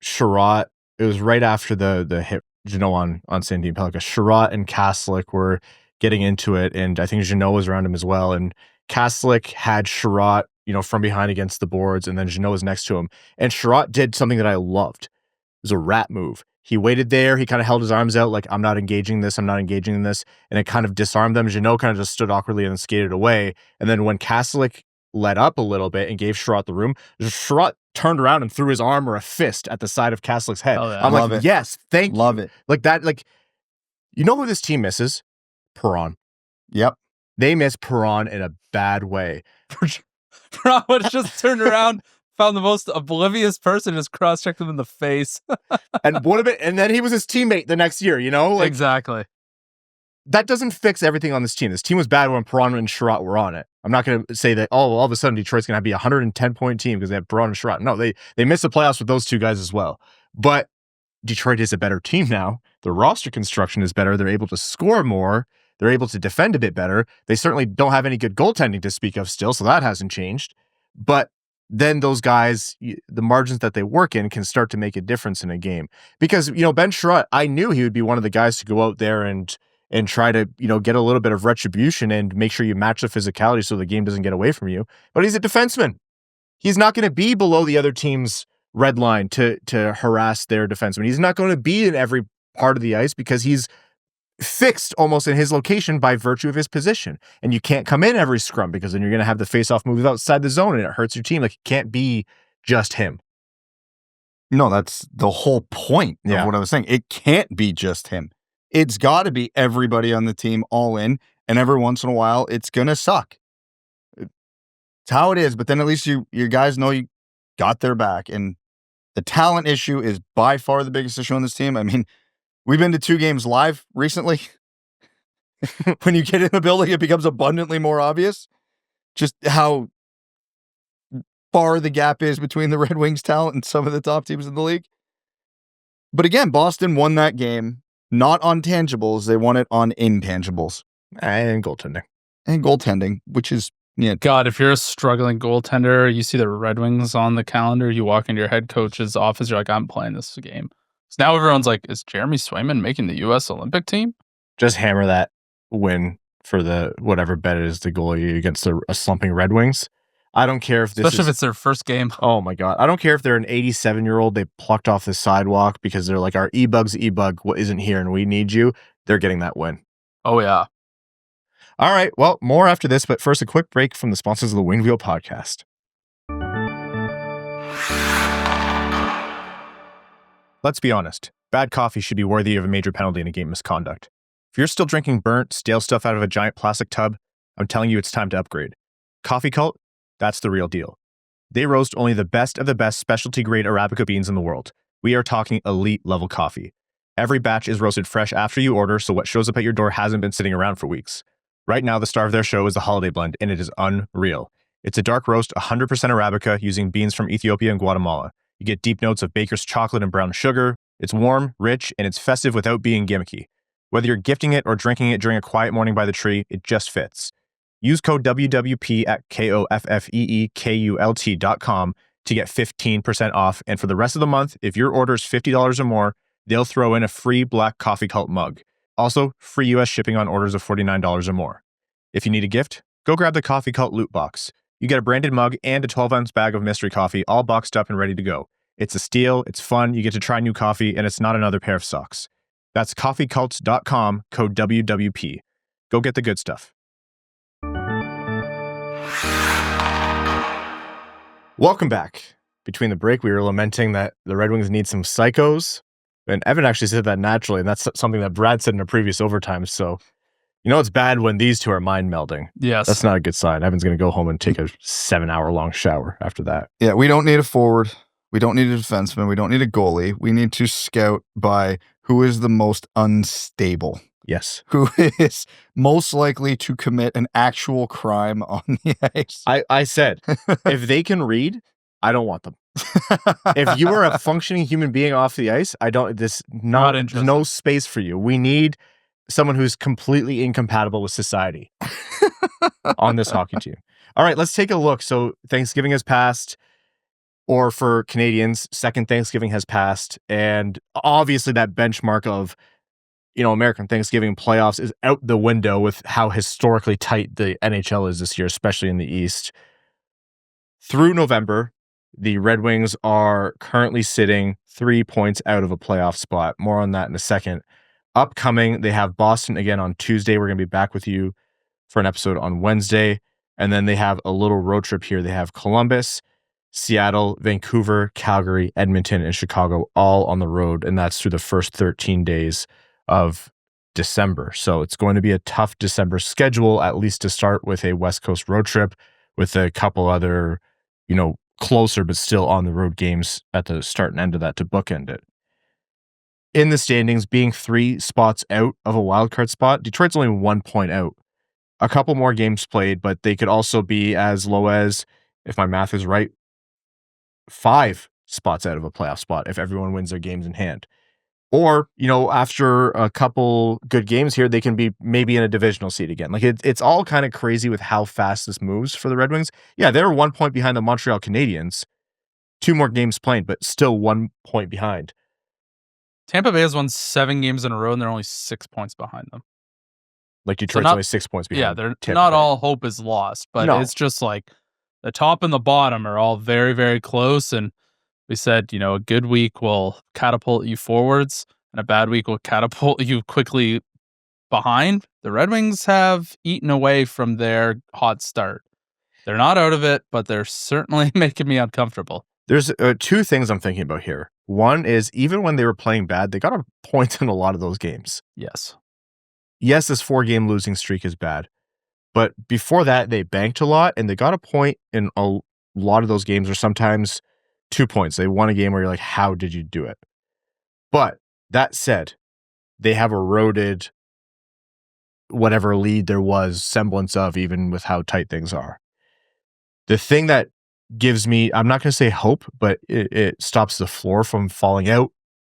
Chiarot, it was right after the hit on Sandin-Pellikka. Chiarot and Kastelic were getting into it, and I think Jeannot was around him as well. And Kastelic had Chiarot, from behind against the boards, and then Jeannot was next to him. And Chiarot did something that I loved. It was a rat move. He waited there. He kind of held his arms out like, I'm not engaging this. I'm not engaging in this. And it kind of disarmed them. Jeannot kind of just stood awkwardly and then skated away. And then when Kastelic let up a little bit and gave Chiarot the room, Chiarot turned around and threw his arm or a fist at the side of Kastelic's head. Oh, yeah. I'm Love like, it. yes, thank you. Love it. Like that, you know who this team misses? Perron. Yep. They miss Perron in a bad way. Perron would have just turned around, found the most oblivious person, just cross-checked him in the face. And then he was his teammate the next year, Exactly. That doesn't fix everything on this team. This team was bad when Perron and Chiarot were on it. I'm not going to say that, all of a sudden Detroit's going to be a 110-point team because they have Perron and Chiarot. No, they missed the playoffs with those two guys as well. But Detroit is a better team now. The roster construction is better. They're able to score more. They're able to defend a bit better. They certainly don't have any good goaltending to speak of still, so that hasn't changed. But then those guys, the margins that they work in can start to make a difference in a game. Because, Ben Chiarot, I knew he would be one of the guys to go out there and try to, get a little bit of retribution and make sure you match the physicality so the game doesn't get away from you. But he's a defenseman. He's not going to be below the other team's red line to harass their defenseman. He's not going to be in every part of the ice because he's fixed almost in his location by virtue of his position. And you can't come in every scrum because then you're going to have the face-off move outside the zone and it hurts your team. Like, it can't be just him. No, that's the whole point of what I was saying. It can't be just him. It's got to be everybody on the team all in, and every once in a while, it's going to suck. It's how it is, but then at least you guys know you got their back, and the talent issue is by far the biggest issue on this team. I mean, we've been to 2 games live recently. When you get in the building, it becomes abundantly more obvious just how far the gap is between the Red Wings talent and some of the top teams in the league. But again, Boston won that game. Not on tangibles, they won it on intangibles. And goaltending. And goaltending, which is, God, if you're a struggling goaltender, you see the Red Wings on the calendar, you walk into your head coach's office, you're like, I'm playing this game. So now everyone's like, is Jeremy Swayman making the U.S. Olympic team? Just hammer that win for the whatever bet it is the goalie against a slumping Red Wings. I don't care if this Especially if it's their first game. Oh my God. I don't care if they're an 87-year-old they plucked off the sidewalk because they're like, our E-Bug's E-Bug isn't here and we need you. They're getting that win. Oh, yeah. All right. Well, more after this, but first a quick break from the sponsors of the Winged Wheel podcast. Let's be honest. Bad coffee should be worthy of a major penalty in a game misconduct. If you're still drinking burnt, stale stuff out of a giant plastic tub, I'm telling you it's time to upgrade. Coffee Cult? That's the real deal. They roast only the best of the best specialty grade Arabica beans in the world. We are talking elite level coffee. Every batch is roasted fresh after you order, so what shows up at your door hasn't been sitting around for weeks. Right now, the star of their show is the Holiday Blend, and it is unreal. It's a dark roast, 100% Arabica, using beans from Ethiopia and Guatemala. You get deep notes of baker's chocolate and brown sugar. It's warm, rich, and it's festive without being gimmicky. Whether you're gifting it or drinking it during a quiet morning by the tree, it just fits. Use code WWP at KOFFEEKULT.com to get 15% off. And for the rest of the month, if your order is $50 or more, they'll throw in a free Black Coffee Cult mug. Also, free US shipping on orders of $49 or more. If you need a gift, go grab the Coffee Cult loot box. You get a branded mug and a 12-ounce bag of mystery coffee, all boxed up and ready to go. It's a steal, it's fun, you get to try new coffee, and it's not another pair of socks. That's coffeecult.com, code WWP. Go get the good stuff. Welcome back. Between the break, we were lamenting that the Red Wings need some psychos. And Evan actually said that naturally, and that's something that Brad said in a previous overtime. So, it's bad when these two are mind melding. Yes. That's not a good sign. Evan's going to go home and take a 7-hour-long shower after that. Yeah, we don't need a forward. We don't need a defenseman. We don't need a goalie. We need to scout by who is the most unstable. Yes. Who is most likely to commit an actual crime on the ice. I said, if they can read, I don't want them. If you are a functioning human being off the ice, there's no space for you. We need someone who's completely incompatible with society on this hockey team. All right, let's take a look. So Thanksgiving has passed, or for Canadians, second Thanksgiving has passed. And obviously that benchmark of, American Thanksgiving playoffs is out the window with how historically tight the NHL is this year, especially in the East. Through November, the Red Wings are currently sitting 3 points out of a playoff spot. More on that in a second. Upcoming, they have Boston again on Tuesday. We're going to be back with you for an episode on Wednesday. And then they have a little road trip here. They have Columbus, Seattle, Vancouver, Calgary, Edmonton, and Chicago all on the road. And that's through the first 13 days of December. So it's going to be a tough December schedule, at least to start with a West Coast road trip with a couple other, closer but still on the road games at the start and end of that to bookend it. In the standings, being 3 spots out of a wildcard spot, Detroit's only 1 point out. A couple more games played, but they could also be as low as, if my math is right, 5 spots out of a playoff spot if everyone wins their games in hand. Or, after a couple good games here, they can be maybe in a divisional seed again. Like it's all kind of crazy with how fast this moves for the Red Wings. Yeah, they're 1 point behind the Montreal Canadiens. 2 more games played, but still 1 point behind. Tampa Bay has won 7 games in a row, and they're only 6 points behind them. Like Detroit's only 6 points behind. Yeah, they're Tampa not Bay. all hope is lost, but it's just like the top and the bottom are all very, very close. And we said, a good week will catapult you forwards, and a bad week will catapult you quickly behind. The Red Wings have eaten away from their hot start. They're not out of it, but they're certainly making me uncomfortable. There's 2 things I'm thinking about here. One is, even when they were playing bad, they got a point in a lot of those games. Yes, this 4-game losing streak is bad. But before that, they banked a lot, and they got a point in a lot of those games, or sometimes 2 points. They won a game where you're like, how did you do it? But that said, they have eroded whatever lead there was semblance of, even with how tight things are. The thing that gives me, I'm not going to say hope, but it stops the floor from falling out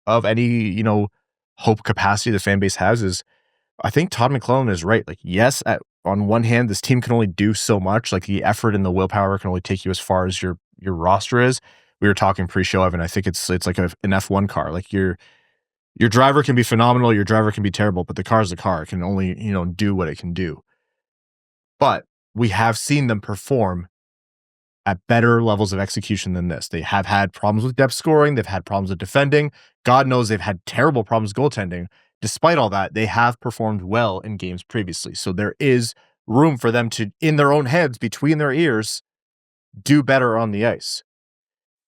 of any, hope capacity the fan base has is, I think Todd McLellan is right. Like, yes, on one hand, this team can only do so much. Like, the effort and the willpower can only take you as far as your roster is. We were talking pre-show, Evan. I think it's like an F1 car. Like, your driver can be phenomenal, your driver can be terrible, but the car's the car. It can only, do what it can do. But we have seen them perform at better levels of execution than this. They have had problems with depth scoring. They've had problems with defending. God knows they've had terrible problems goaltending. Despite all that, they have performed well in games previously. So there is room for them to, in their own heads, between their ears, do better on the ice.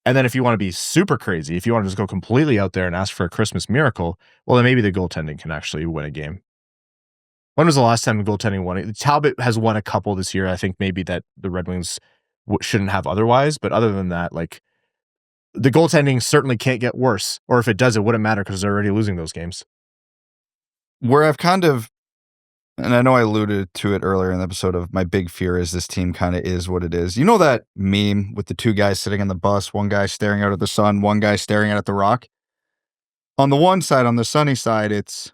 And then if you want to be super crazy, if you want to just go completely out there and ask for a Christmas miracle, well, then maybe the goaltending can actually win a game. When was the last time goaltending won it? Talbot has won a couple this year. I think maybe that the Red Wings shouldn't have otherwise. But other than that, like, the goaltending certainly can't get worse. Or if it does, it wouldn't matter because they're already losing those games. Where I've kind of, and I know I alluded to it earlier in the episode, of my big fear is this team kind of is what it is. You know that meme with the 2 guys sitting on the bus, one guy staring out at the sun, one guy staring out at the rock? On the one side, on the sunny side, it's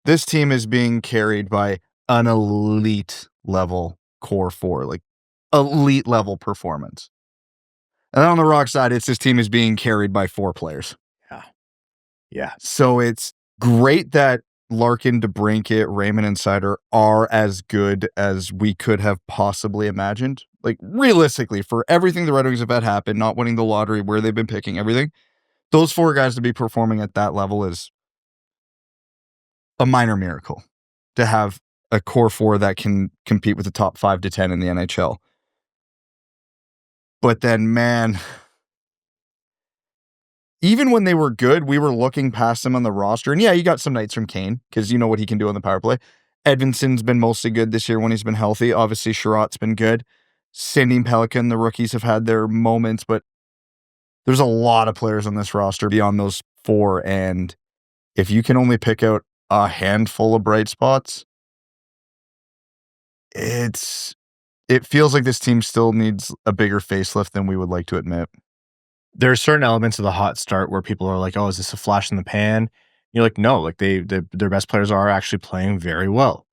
this team is being carried by an elite level core 4, like elite level performance. And then on the rock side, it's this team is being carried by 4 players. Yeah. So it's great that Larkin, DeBrincat, Raymond, and Seider are as good as we could have possibly imagined. Like, realistically, for everything the Red Wings have had happen, not winning the lottery, where they've been picking, everything, those 4 guys to be performing at that level is a minor miracle. To have a core 4 that can compete with the top 5 to 10 in the NHL. But then, man, even when they were good, we were looking past them on the roster. And yeah, you got some nights from Kane, because you know what he can do on the power play. Edvinsson's been mostly good this year when he's been healthy. Obviously, Chiarot's been good. Sandin-Pellikka and the rookies have had their moments, but there's a lot of players on this roster beyond those 4. And if you can only pick out a handful of bright spots, it feels like this team still needs a bigger facelift than we would like to admit. There are certain elements of the hot start where people are like, oh, is this a flash in the pan? You're like, no, like their best players are actually playing very well.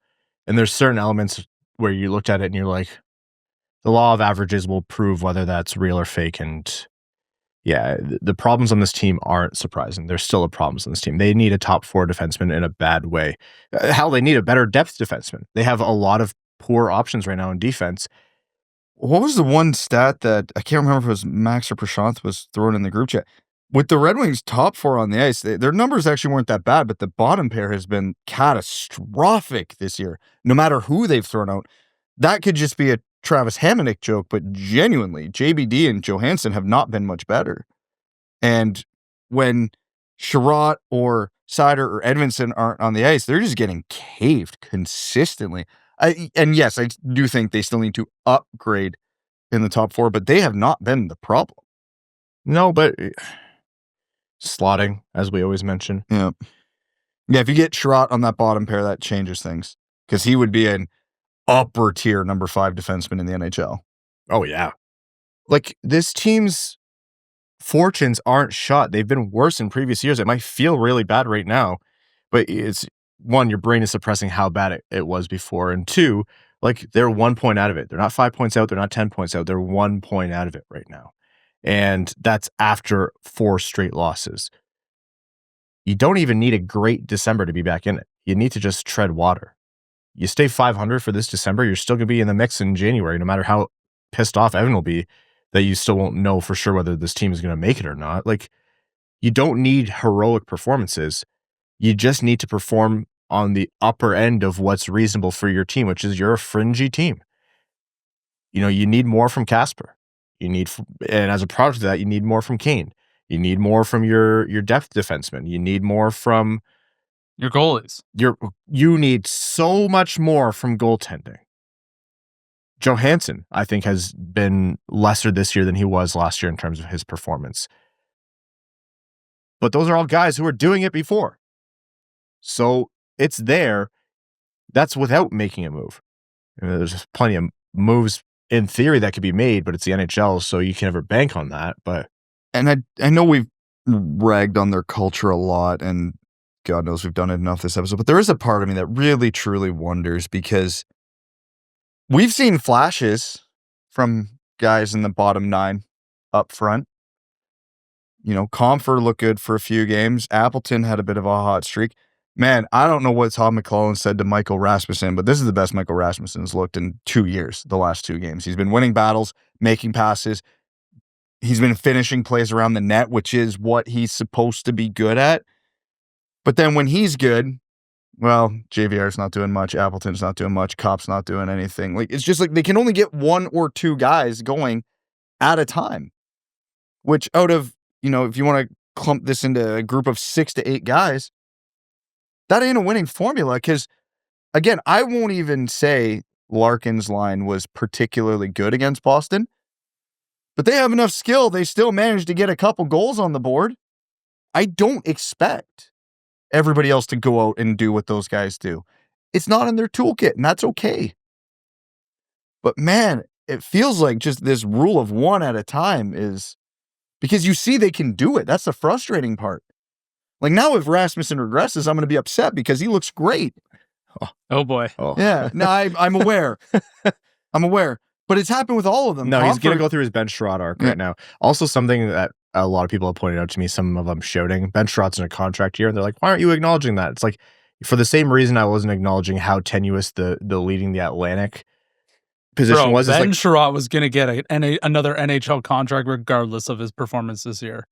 And there's certain elements where you looked at it and you're like, the law of averages will prove whether that's real or fake. And yeah, the problems on this team aren't surprising. There's still problems on this team. They need a top 4 defenseman in a bad way. Hell, they need a better depth defenseman. They have a lot of poor options right now in defense. What was the one stat that I can't remember if it was Max or Prashant was thrown in the group chat? With the Red Wings top 4 on the ice, their numbers actually weren't that bad, but the bottom pair has been catastrophic this year. No matter who they've thrown out, that could just be a Travis Hamonic joke, but genuinely, JBD and Johansson have not been much better. And when Chiarot or Seider or Edvinsson aren't on the ice, they're just getting caved consistently. And yes, I do think they still need to upgrade in the top 4, but they have not been the problem. No, but slotting, as we always mention. Yeah. Yeah, if you get Chiarot on that bottom pair, that changes things. Because he would be an upper tier number 5 defenseman in the NHL. Oh, yeah. Like, this team's fortunes aren't shot. They've been worse in previous years. It might feel really bad right now, but it's, one, your brain is suppressing how bad it was before. And 2, like, they're 1 point out of it. They're not 5 points out. They're not 10 points out. They're 1 point out of it right now. And that's after 4 straight losses. You don't even need a great December to be back in it. You need to just tread water. You stay 500 for this December, you're still going to be in the mix in January, no matter how pissed off Evan will be that you still won't know for sure whether this team is going to make it or not. Like, you don't need heroic performances. You just need to perform on the upper end of what's reasonable for your team, which is you're a fringy team. You know, you need more from Kasper. And as a product of that, you need more from Kane. You need more from your depth defensemen. You need more from your goalies. You need so much more from goaltending. Johansson, I think, has been lesser this year than he was last year in terms of his performance. But those are all guys who were doing it before. So it's there. That's without making a move. I mean, there's plenty of moves in theory that could be made, but it's the NHL, so you can never bank on that. And I know we've ragged on their culture a lot, and God knows we've done it enough this episode, but there is a part of me that really, truly wonders, because we've seen flashes from guys in the bottom 9 up front. You know, Compher looked good for a few games. Appleton had a bit of a hot streak. Man, I don't know what Todd McLellan said to Michael Rasmussen, but this is the best Michael Rasmussen's looked in 2 years, the last 2 games. He's been winning battles, making passes. He's been finishing plays around the net, which is what he's supposed to be good at. But then when he's good, well, JVR's not doing much, Appleton's not doing much, Kopp's not doing anything. Like, it's just like they can only get 1 or 2 guys going at a time. Which out of, you know, if you want to clump this into a group of 6 to 8 guys, that ain't a winning formula. Because, again, I won't even say Larkin's line was particularly good against Boston, but they have enough skill. They still managed to get a couple goals on the board. I don't expect everybody else to go out and do what those guys do. It's not in their toolkit, and that's okay. But man, it feels like just this rule of 1 at a time is because you see they can do it. That's the frustrating part. Like, now if Rasmussen regresses, I'm going to be upset because he looks great. Oh boy. Oh. Yeah, no, I'm aware. I'm aware. But it's happened with all of them. No, he's going to go through his Ben Chiarot arc right now. Also, something that a lot of people have pointed out to me, some of them shouting, Ben Chiarot's in a contract year, and they're like, why aren't you acknowledging that? It's like, for the same reason I wasn't acknowledging how tenuous the leading the Atlantic position was. Ben Chiarot was going to get another NHL contract regardless of his performance this year.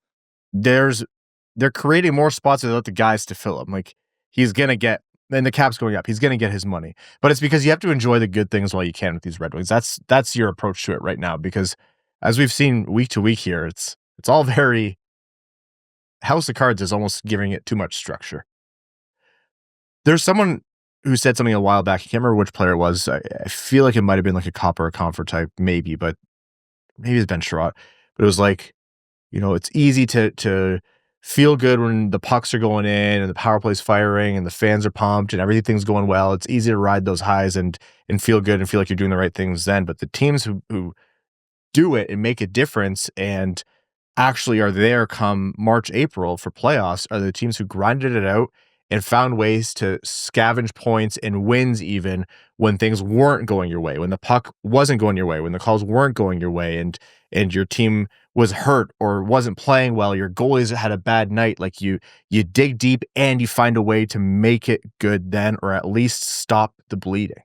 They're creating more spots without the guys to fill them. Like, he's going to get, and the cap's going up, he's going to get his money. But it's because you have to enjoy the good things while you can with these Red Wings. That's your approach to it right now, because as we've seen week to week here, it's all very House of Cards is almost giving it too much structure. There's someone who said something a while back. I can't remember which player it was. I feel like it might have been like a Copper or Compher type, maybe, but maybe it's Ben Chiarot. But it was like, you know, it's easy to feel good when the pucks are going in and the power play's firing and the fans are pumped and everything's going well. It's easy to ride those highs and feel good and feel like you're doing the right things then. But the teams who do it and make a difference and actually are there come March, April for playoffs are the teams who grinded it out and found ways to scavenge points and wins even when things weren't going your way, when the puck wasn't going your way, when the calls weren't going your way, and your team was hurt or wasn't playing well, your goalies had a bad night. Like you dig deep and you find a way to make it good then, or at least stop the bleeding.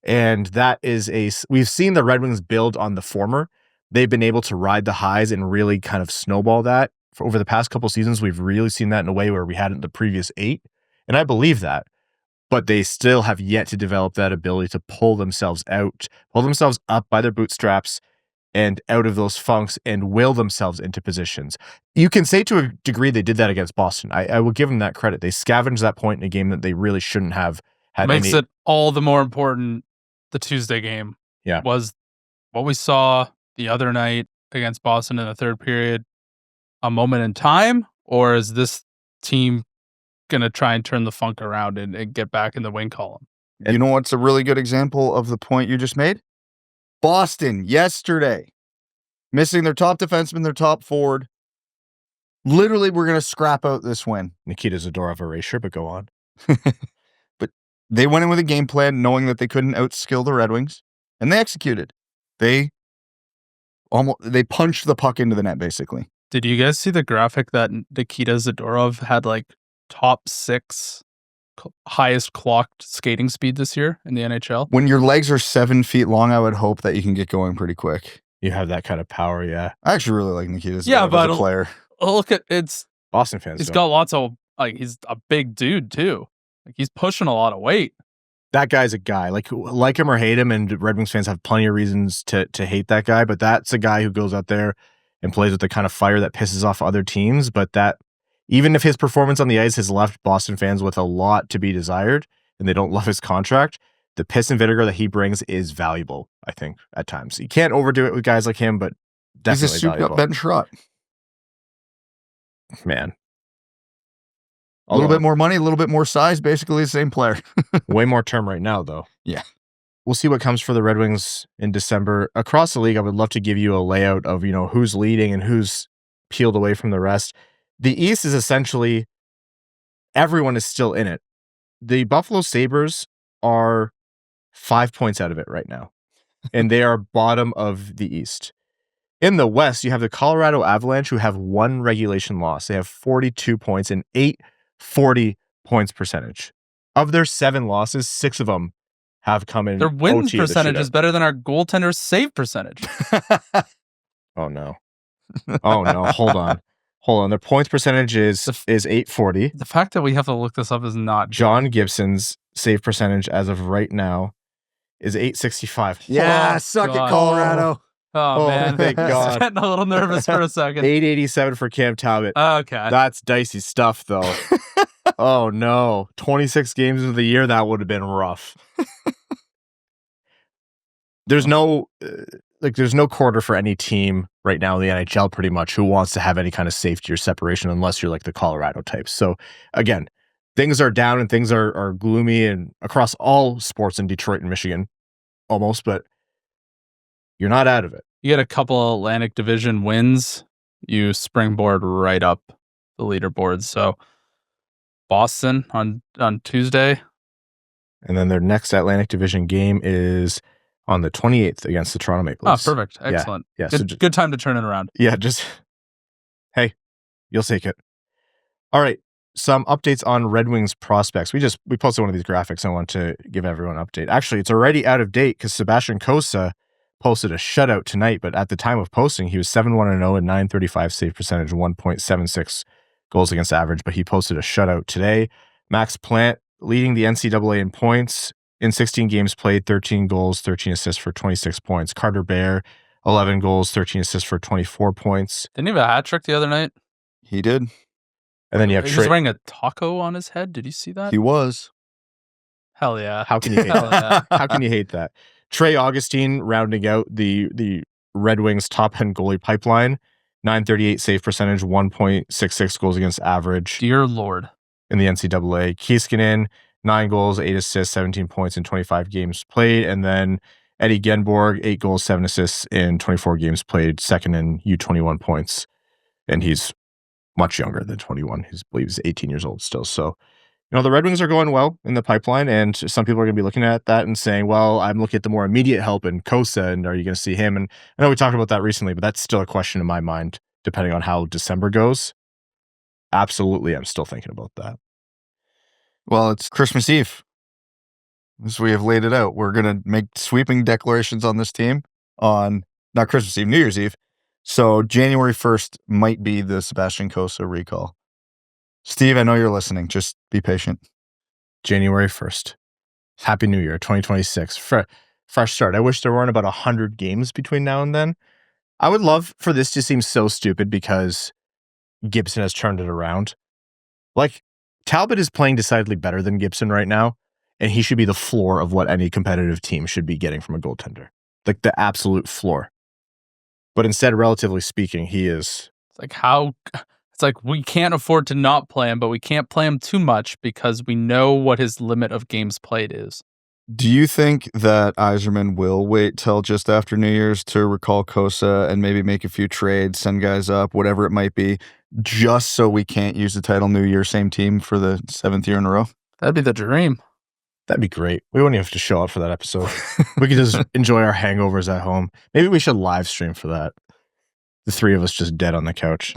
And that is we've seen the Red Wings build on the former. They've been able to ride the highs and really kind of snowball that. For over the past couple seasons, we've really seen that in a way where we hadn't the previous 8. And I believe that. But they still have yet to develop that ability to pull themselves up by their bootstraps and out of those funks and will themselves into positions. You can say to a degree they did that against Boston. I will give them that credit. They scavenged that point in a game that they really shouldn't have had. Makes it all the more important. The Tuesday game was what we saw the other night against Boston in the third period a moment in time, or is this team going to try and turn the funk around and get back in the win column? You know what's a really good example of the point you just made? Boston yesterday, missing their top defenseman, their top forward. Literally, we're going to scrap out this win. Nikita Kucherov erasure, but go on. But they went in with a game plan knowing that they couldn't outskill the Red Wings, and they executed. They punched the puck into the net, basically. Did you guys see the graphic that Nikita Kucherov had like top 6 highest clocked skating speed this year in the NHL? When your legs are 7 feet long, I would hope that you can get going pretty quick. You have that kind of power, yeah. I actually really like Nikita Kucherov as a player. Look at Boston fans. He's got lots of he's a big dude too. Like he's pushing a lot of weight. That guy's a guy. Like him or hate him, and Red Wings fans have plenty of reasons to hate that guy, but that's a guy who goes out there and plays with the kind of fire that pisses off other teams. But that, even if his performance on the ice has left Boston fans with a lot to be desired, and they don't love his contract, the piss and vinegar that he brings is valuable, I think, at times. You can't overdo it with guys like him, but definitely he's a souped-up Ben Chiarot. Man. A little bit more money, a little bit more size, basically the same player. Way more term right now, though. Yeah. We'll see what comes for the Red Wings in December. Across the league, I would love to give you a layout of, who's leading and who's peeled away from the rest. The East is essentially, everyone is still in it. The Buffalo Sabres are 5 points out of it right now, and they are bottom of the East. In the West, you have the Colorado Avalanche, who have 1 regulation loss. They have 42 points and 840 points percentage. Of their 7 losses, 6 of them have come in. Their win percentage is better than our goaltender's save percentage. Oh no. Hold on. Their points percentage is 840. The fact that we have to look this up is not John Gibson's save percentage as of right now is 865. Yeah, suck it, Colorado. Oh man, thank God. I was getting a little nervous for a second. 887 for Cam Talbot. Okay. That's dicey stuff, though. Oh no. 26 games of the year, that would have been rough. There's no quarter for any team right now in the NHL pretty much who wants to have any kind of safety or separation unless you're like the Colorado types. So again, things are down and things are gloomy and across all sports in Detroit and Michigan almost, but you're not out of it. You get a couple Atlantic Division wins, you springboard right up the leaderboards. So Boston on Tuesday. And then their next Atlantic Division game is on the 28th against the Toronto Maple Leafs. Oh, perfect. Excellent. Yeah. Good time to turn it around. Yeah, hey, you'll take it. All right. Some updates on Red Wings prospects. We posted one of these graphics. I want to give everyone an update. Actually, it's already out of date because Sebastian Cossa posted a shutout tonight, but at the time of posting, he was 7-1-0 and 935 save percentage, 1.76 goals against average, but he posted a shutout today. Max Plant leading the NCAA in points in 16 games played, 13 goals, 13 assists for 26 points. Carter Bear, 11 goals, 13 assists for 24 points. Didn't he have a hat trick the other night? He did. And then you have He was wearing a taco on his head. Did you see that? He was. Hell yeah. How can you hate that? How can you hate that? Trey Augustine rounding out the Red Wings top end goalie pipeline, 938 save percentage, 1.66 goals against average. Dear Lord. In the NCAA. Kieskinen, 9 goals, 8 assists, 17 points in 25 games played. And then Eddie Genborg, 8 goals, 7 assists in 24 games played, second in U21 points. And he's much younger than 21. I believe he's 18 years old still. So the Red Wings are going well in the pipeline, and some people are going to be looking at that and saying, well, I'm looking at the more immediate help in Kosa, and are you going to see him? And I know we talked about that recently, but that's still a question in my mind, depending on how December goes. Absolutely, I'm still thinking about that. Well, it's Christmas Eve. As we have laid it out, we're going to make sweeping declarations on this team on, not Christmas Eve, New Year's Eve. So January 1st might be the Sebastian Kosa recall. Steve, I know you're listening. Just be patient. January 1st. Happy New Year, 2026. Fresh start. I wish there weren't about 100 games between now and then. I would love for this to seem so stupid because Gibson has turned it around. Like, Talbot is playing decidedly better than Gibson right now, and he should be the floor of what any competitive team should be getting from a goaltender. Like, the absolute floor. But instead, relatively speaking, he is... It's like we can't afford to not play him, but we can't play him too much because we know what his limit of games played is. Do you think that Yzerman will wait till just after New Year's to recall Kosa and maybe make a few trades, send guys up, whatever it might be, just so we can't use the title New Year, same team for the 7th year in a row? That'd be the dream. That'd be great. We wouldn't even have to show up for that episode. We could just enjoy our hangovers at home. Maybe we should live stream for that. The three of us just dead on the couch.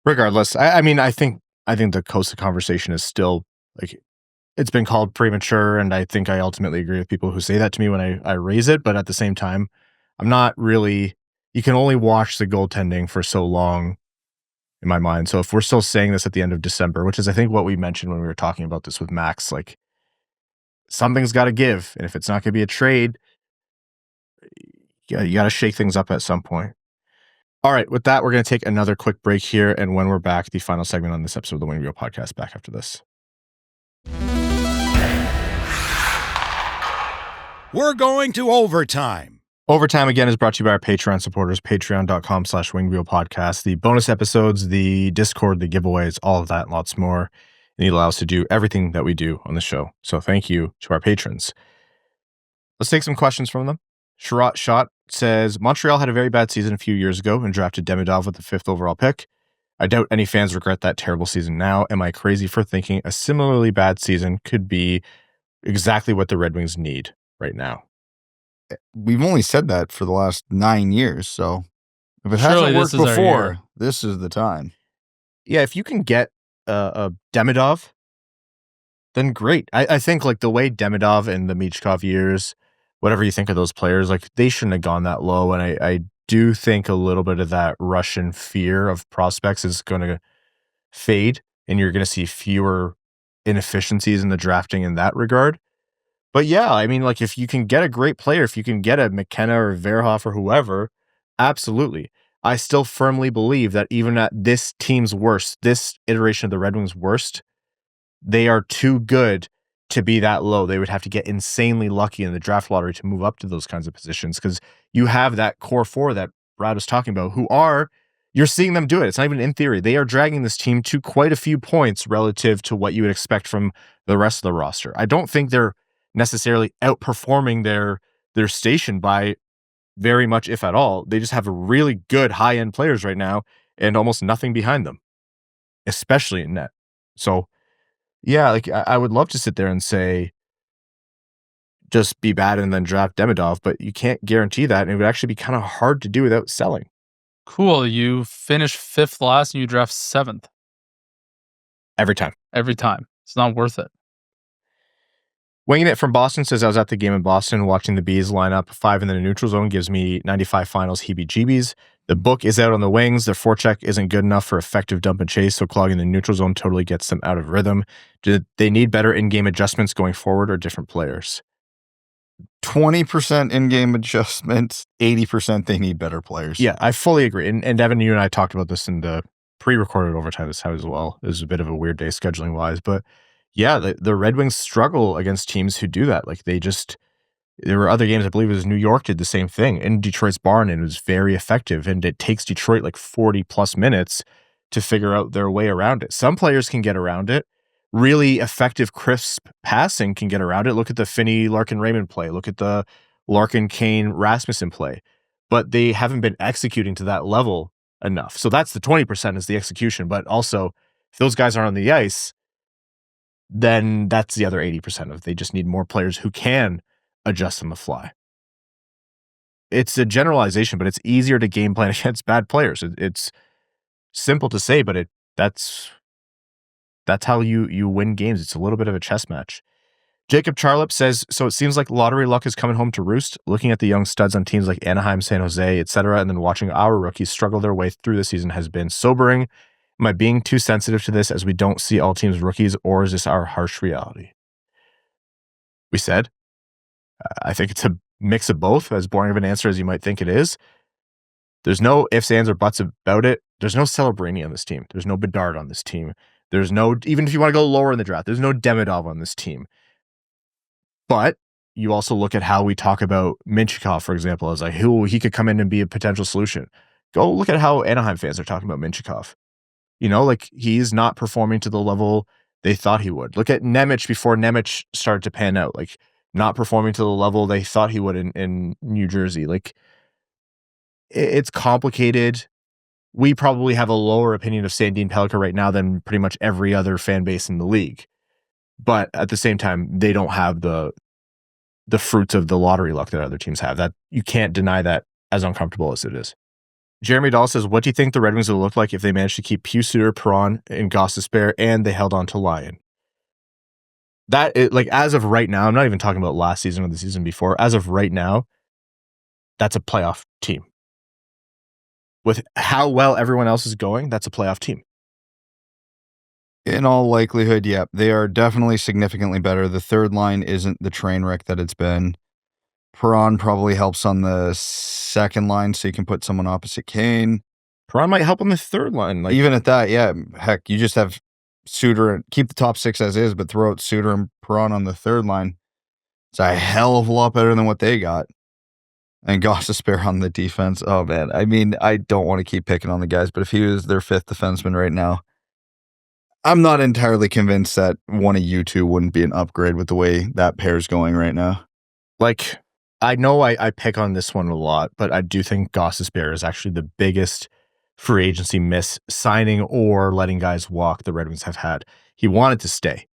Regardless, I mean, I think the Kosa conversation is still, like, it's been called premature, and I think I ultimately agree with people who say that to me when I raise it, but at the same time, I'm not really, you can only watch the goaltending for so long in my mind. So if we're still saying this at the end of December, which is I think what we mentioned when we were talking about this with Max, like, something's got to give, and if it's not going to be a trade, you got to shake things up at some point. All right, with that, we're going to take another quick break here, and when we're back, the final segment on this episode of the Wing Wheel Podcast, back after this. We're going to overtime. Overtime, again, is brought to you by our Patreon supporters, patreon.com/wingwheelpodcast. The bonus episodes, the Discord, the giveaways, all of that and lots more. And it allows us to do everything that we do on the show. So thank you to our patrons. Let's take some questions from them. Chiarot Shot says, Montreal had a very bad season a few years ago and drafted Demidov with the 5th overall pick. I doubt any fans regret that terrible season now. Am I crazy for thinking a similarly bad season could be exactly what the Red Wings need right now? We've only said that for the last 9 years, so if it Surely hasn't worked this is our before, year. this is the time. Yeah, if you can get a Demidov, then great. I think like the way Demidov and the Michkov years, whatever you think of those players, like they shouldn't have gone that low. And I do think a little bit of that Russian fear of prospects is going to fade, and you're going to see fewer inefficiencies in the drafting in that regard. But yeah, I mean, like if you can get a great player, if you can get a McKenna or Verhoff or whoever, absolutely. I still firmly believe that even at this team's worst, this iteration of the Red Wings' worst, they are too good to be that low. They would have to get insanely lucky in the draft lottery to move up to those kinds of positions, because you have that core four that Brad was talking about who are, you're seeing them do it. It's not even in theory. They are dragging this team to quite a few points relative to what you would expect from the rest of the roster. I don't think they're necessarily outperforming their station by very much, if at all. They just have really good high-end players right now and almost nothing behind them, especially in net. So yeah, like I would love to sit there and say, just be bad and then draft Demidov, but you can't guarantee that. And it would actually be kind of hard to do without selling. Cool. You finish 5th last and you draft 7th. Every time. Every time. It's not worth it. Winging It from Boston says, I was at the game in Boston watching the Bees line up 5 in the neutral zone gives me 95 finals heebie-jeebies. The book is out on the wings. Their forecheck isn't good enough for effective dump and chase, so clogging the neutral zone totally gets them out of rhythm. Do they need better in-game adjustments going forward or different players? 20% in-game adjustments, 80% they need better players. Yeah, I fully agree. And Evan, you and I talked about this in the pre-recorded overtime this time as well. It was a bit of a weird day scheduling-wise, but yeah, the Red Wings struggle against teams who do that. Like there were other games, I believe it was New York did the same thing in Detroit's barn, and it was very effective. And it takes Detroit like 40 plus minutes to figure out their way around it. Some players can get around it. Really effective, crisp passing can get around it. Look at the Finnie, Larkin, Raymond play. Look at the Larkin, Kane, Rasmussen play. But they haven't been executing to that level enough. So that's the 20% is the execution. But also, if those guys are on the ice, then that's the other 80% of they just need more players who can adjust on the fly. It's a generalization, but it's easier to game plan against bad players. It's simple to say, but that's how you win games. It's a little bit of a chess match. Jacob Charlip says, so it seems like lottery luck is coming home to roost. Looking at the young studs on teams like Anaheim, San Jose, etc., and then watching our rookies struggle their way through the season has been sobering. Am I being too sensitive to this as we don't see all teams rookies, or is this our harsh reality? We said, I think it's a mix of both, as boring of an answer as you might think it is. There's no ifs, ands, or buts about it. There's no Celebrini on this team. There's no Bedard on this team. There's no, even if you want to go lower in the draft, there's no Demidov on this team. But you also look at how we talk about Minchikov, for example, as like who he could come in and be a potential solution. Go look at how Anaheim fans are talking about Minchikov. You know, like he's not performing to the level they thought he would. Look at Nemec before Nemec started to pan out, like not performing to the level they thought he would in New Jersey. Like it's complicated. We probably have a lower opinion of Sandin-Pellikka right now than pretty much every other fan base in the league. But at the same time, they don't have the fruits of the lottery luck that other teams have. That you can't deny that, as uncomfortable as it is. Jeremy Dahl says, what do you think the Red Wings will look like if they manage to keep Suter, Perron, and Gostisbehere, and they held on to Lyon? That, like, as of right now, I'm not even talking about last season or the season before. As of right now, that's a playoff team. With how well everyone else is going, that's a playoff team. In all likelihood, yeah, they are definitely significantly better. The third line isn't the train wreck that it's been. Perron probably helps on the second line, so you can put someone opposite Kane. Perron might help on the third line. Like, even at that, yeah, heck, you just have Suter and keep the top six as is, but throw out Suter and Perron on the third line. It's a hell of a lot better than what they got. And Gostisbehere on the defense. Oh, man. I mean, I don't want to keep picking on the guys, but if he was their fifth defenseman right now, I'm not entirely convinced that one of you two wouldn't be an upgrade with the way that pair's going right now. Like, I know I pick on this one a lot, but I do think Gostisbehere is actually the biggest free agency miss signing or letting guys walk the Red Wings have had. He wanted to stay,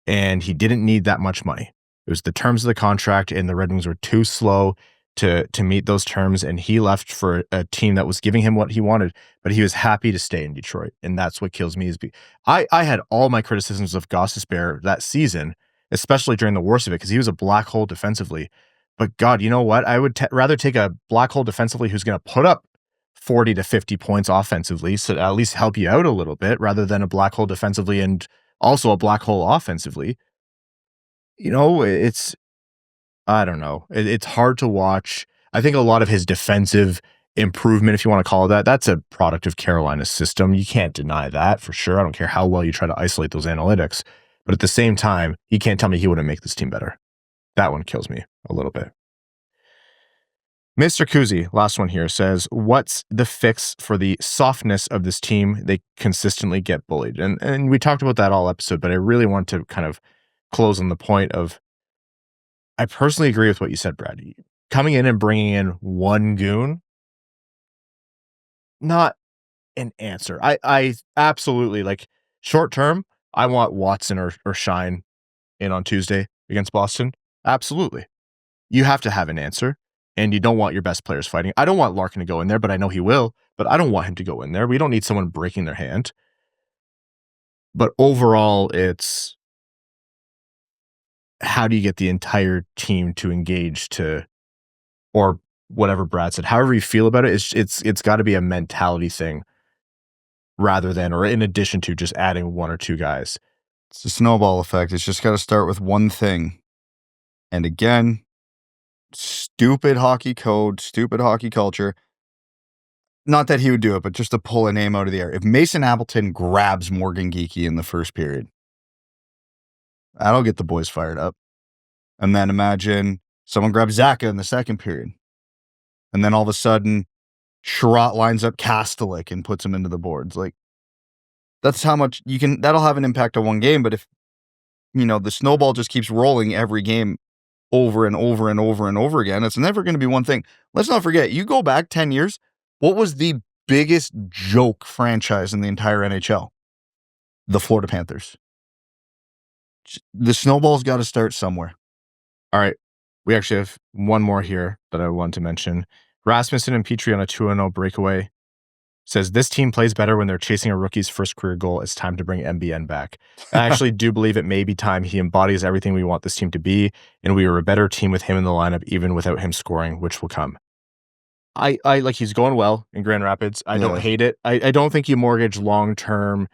and he didn't need that much money. It was the terms of the contract, and the Red Wings were too slow to meet those terms, and he left for a team that was giving him what he wanted, but he was happy to stay in Detroit, and that's what kills me. I had all my criticisms of Gostisbehere that season, especially during the worst of it, because he was a black hole defensively. But God, you know what? I would rather take a black hole defensively who's going to put up 40 to 50 points offensively, so at least help you out a little bit, rather than a black hole defensively and also a black hole offensively. You know, I don't know. It's hard to watch. I think a lot of his defensive improvement, if you want to call it that, that's a product of Carolina's system. You can't deny that for sure. I don't care how well you try to isolate those analytics. But at the same time, you can't tell me he wouldn't make this team better. That one kills me a little bit. Mr. Kuzi, last one here, says, what's the fix for the softness of this team? They consistently get bullied. And we talked about that all episode, but I really want to kind of close on the point of, I personally agree with what you said, Brad. Coming in and bringing in one goon, not an answer. I absolutely, like, short term, I want Watson or Shine in on Tuesday against Boston. Absolutely. You have to have an answer, and you don't want your best players fighting. I don't want Larkin to go in there, but I know he will, but I don't want him to go in there. We don't need someone breaking their hand. But overall, it's how do you get the entire team to engage to, or whatever Brad said, however you feel about it, it's got to be a mentality thing rather than, or in addition to just adding one or two guys. It's a snowball effect. It's just got to start with one thing. And again, stupid hockey code, stupid hockey culture. Not that he would do it, but just to pull a name out of the air. If Mason Appleton grabs Morgan Geekie in the first period, that'll get the boys fired up. And then imagine someone grabs Zaka in the second period. And then all of a sudden, Chiarot lines up Kastelic and puts him into the boards. Like, that's how much you can, that'll have an impact on one game. But if, you know, the snowball just keeps rolling every game over and over and over and over again, it's never going to be one thing. Let's not forget, you go back 10 years, what was the biggest joke franchise in the entire NHL? The Florida Panthers. The snowball's got to start somewhere. All right. We actually have one more here that I want to mention. Rasmussen and Petrie on a 2-0 breakaway. Says, this team plays better when they're chasing a rookie's first career goal. It's time to bring MBN back. I actually do believe it may be time. He embodies everything we want this team to be, and we are a better team with him in the lineup, even without him scoring, which will come. I like, he's going well in Grand Rapids. I don't hate it. I don't think you mortgage long-term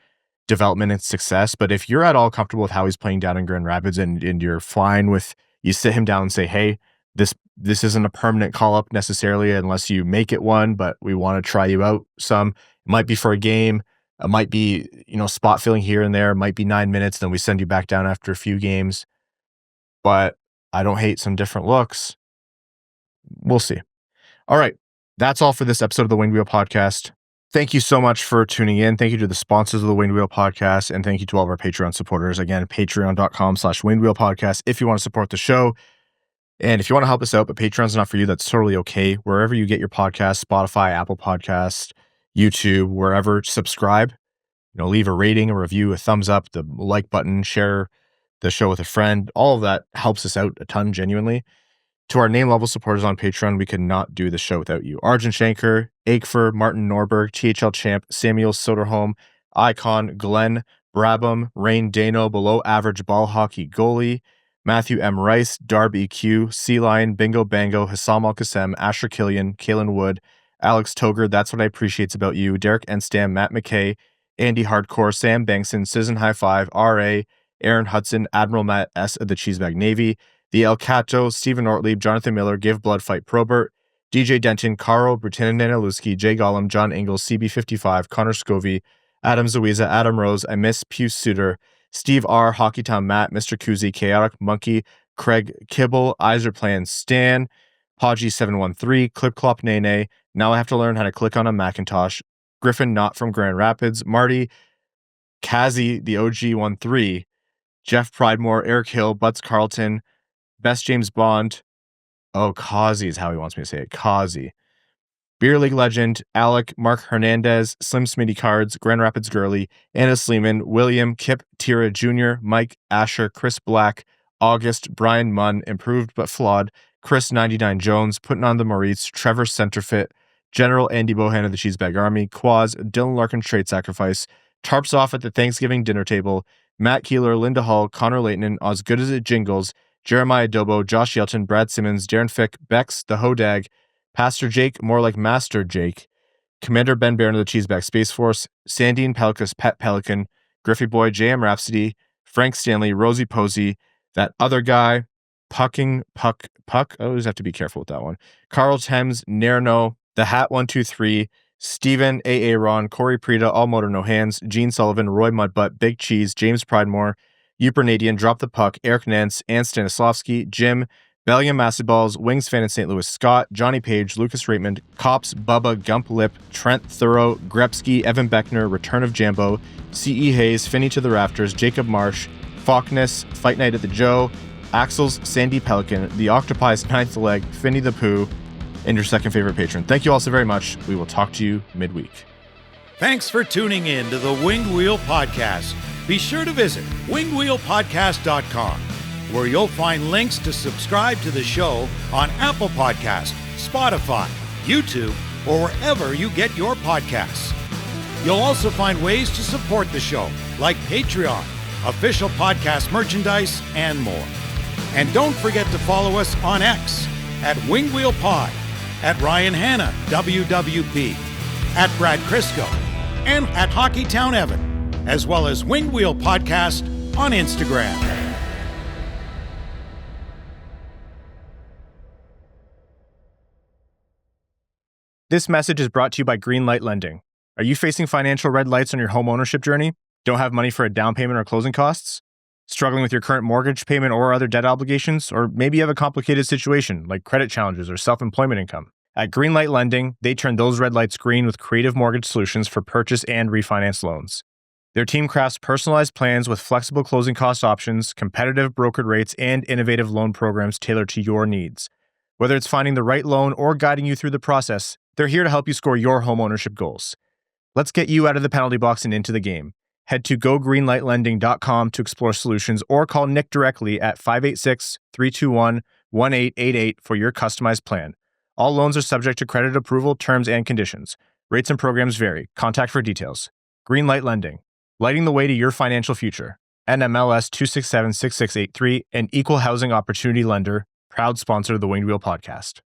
development and success, but if you're at all comfortable with how he's playing down in Grand Rapids and you're fine with, you sit him down and say, hey, this isn't a permanent call-up necessarily unless you make it one, but we want to try you out some. It might be for a game. It might be, spot filling here and there. It might be 9 minutes. Then we send you back down after a few games. But I don't hate some different looks. We'll see. All right. That's all for this episode of the Winged Wheel Podcast. Thank you so much for tuning in. Thank you to the sponsors of the Winged Wheel Podcast. And thank you to all of our Patreon supporters. Again, patreon.com/Winged Wheel Podcast if you want to support the show. And if you want to help us out, but Patreon's not for you, that's totally okay. Wherever you get your podcast, Spotify, Apple Podcasts, YouTube, wherever, subscribe, leave a rating, a review, a thumbs up, the like button, share the show with a friend. All of that helps us out a ton, genuinely. To our name level supporters on Patreon, we could not do the show without you. Arjun Shanker, Aikfer, Martin Norberg, THL Champ, Samuel Soderholm, Icon, Glenn, Brabham, Rain Dano, Below Average Ball Hockey Goalie, Matthew M. Rice, Darby Q, Sea Lion, Bingo Bango, Hassam Al-Qassem, Asher Killian, Kalen Wood, Alex Toger, That's What I Appreciates About You, Derek Enstam, Matt McKay, Andy Hardcore, Sam Bankson, Citizen High Five, R.A., Aaron Hudson, Admiral Matt S. of the Cheesebag Navy, The El Cato, Stephen Ortlieb, Jonathan Miller, Give Blood Fight Probert, DJ Denton, Carl, Britannia Nanaluski, Jay Gollum, John Ingalls, CB55, Connor Scovey, Adam Zuiza, Adam Rose, I Miss Pew Suter, Steve R, Hockeytown Matt, Mr. Kuzi, Chaotic Monkey, Craig Kibble, Iser Plan Stan, Podgy713, Clip Clop Nene, Now I Have to Learn How to Click on a Macintosh, Griffin Not from Grand Rapids, Marty, Kazi, the OG13, Jeff Pridemore, Eric Hill, Butts Carlton, Best James Bond, Kazi is how he wants me to say it, Kazi, Beer League Legend, Alec, Mark Hernandez, Slim Smitty Cards, Grand Rapids Girly, Anna Sleeman, William, Kip, Tira Jr., Mike, Asher, Chris Black, August, Brian Munn, Improved But Flawed, Chris 99 Jones, Putting on the Maurice, Trevor Centerfit, General Andy Bohan of the Cheesebag Army, Quaz, Dylan Larkin Trade Sacrifice, Tarps Off at the Thanksgiving Dinner Table, Matt Keeler, Linda Hall, Connor Layton, As Good As It Jingles, Jeremiah Dobo, Josh Yelton, Brad Simmons, Darren Fick, Bex, The Hodag, Pastor Jake, more like Master Jake, Commander Ben Barron of the Cheeseback Space Force, Sandin-Pellikka's Pet Pelican, Griffey Boy, JM Rhapsody, Frank Stanley, Rosie Posey, that other guy, Puck, I always have to be careful with that one, Carl Thames, Nerno, The Hat 123, Stephen, A.A. Ron, Corey Prida, All Motor No Hands, Gene Sullivan, Roy Mudbutt, Big Cheese, James Pridemore, Upernadian, Drop the Puck, Eric Nance, Ann Stanislavski, Jim, Belgium Massiballs, Wings Fan in St. Louis, Scott, Johnny Page, Lucas Raymond, Cops, Bubba, Gump Lip, Trent Thorough, Grepsky, Evan Beckner, Return of Jambo, C.E. Hayes, Finney to the Rafters, Jacob Marsh, Faulkness, Fight Night at the Joe, Axel's Sandy Pelican, The Octopi's Ninth Leg, Finney the Pooh, and your second favorite patron. Thank you all so very much. We will talk to you midweek. Thanks for tuning in to the Winged Wheel Podcast. Be sure to visit wingedwheelpodcast.com, where you'll find links to subscribe to the show on Apple Podcasts, Spotify, YouTube, or wherever you get your podcasts. You'll also find ways to support the show, like Patreon, official podcast merchandise, and more. And don't forget to follow us on X at Winged Wheel Pod, at Ryan Hanna, WWP, at Brad Crisco, and at Hockeytown Evan, as well as Winged Wheel Podcast on Instagram. This message is brought to you by Greenlight Lending. Are you facing financial red lights on your home ownership journey? Don't have money for a down payment or closing costs? Struggling with your current mortgage payment or other debt obligations? Or maybe you have a complicated situation like credit challenges or self-employment income? At Greenlight Lending, they turn those red lights green with creative mortgage solutions for purchase and refinance loans. Their team crafts personalized plans with flexible closing cost options, competitive brokered rates, and innovative loan programs tailored to your needs. Whether it's finding the right loan or guiding you through the process, they're here to help you score your home ownership goals. Let's get you out of the penalty box and into the game. Head to gogreenlightlending.com to explore solutions or call Nick directly at 586-321-1888 for your customized plan. All loans are subject to credit approval, terms, and conditions. Rates and programs vary. Contact for details. Greenlight Lending, lighting the way to your financial future. NMLS 2676683, an equal housing opportunity lender, proud sponsor of the Winged Wheel podcast.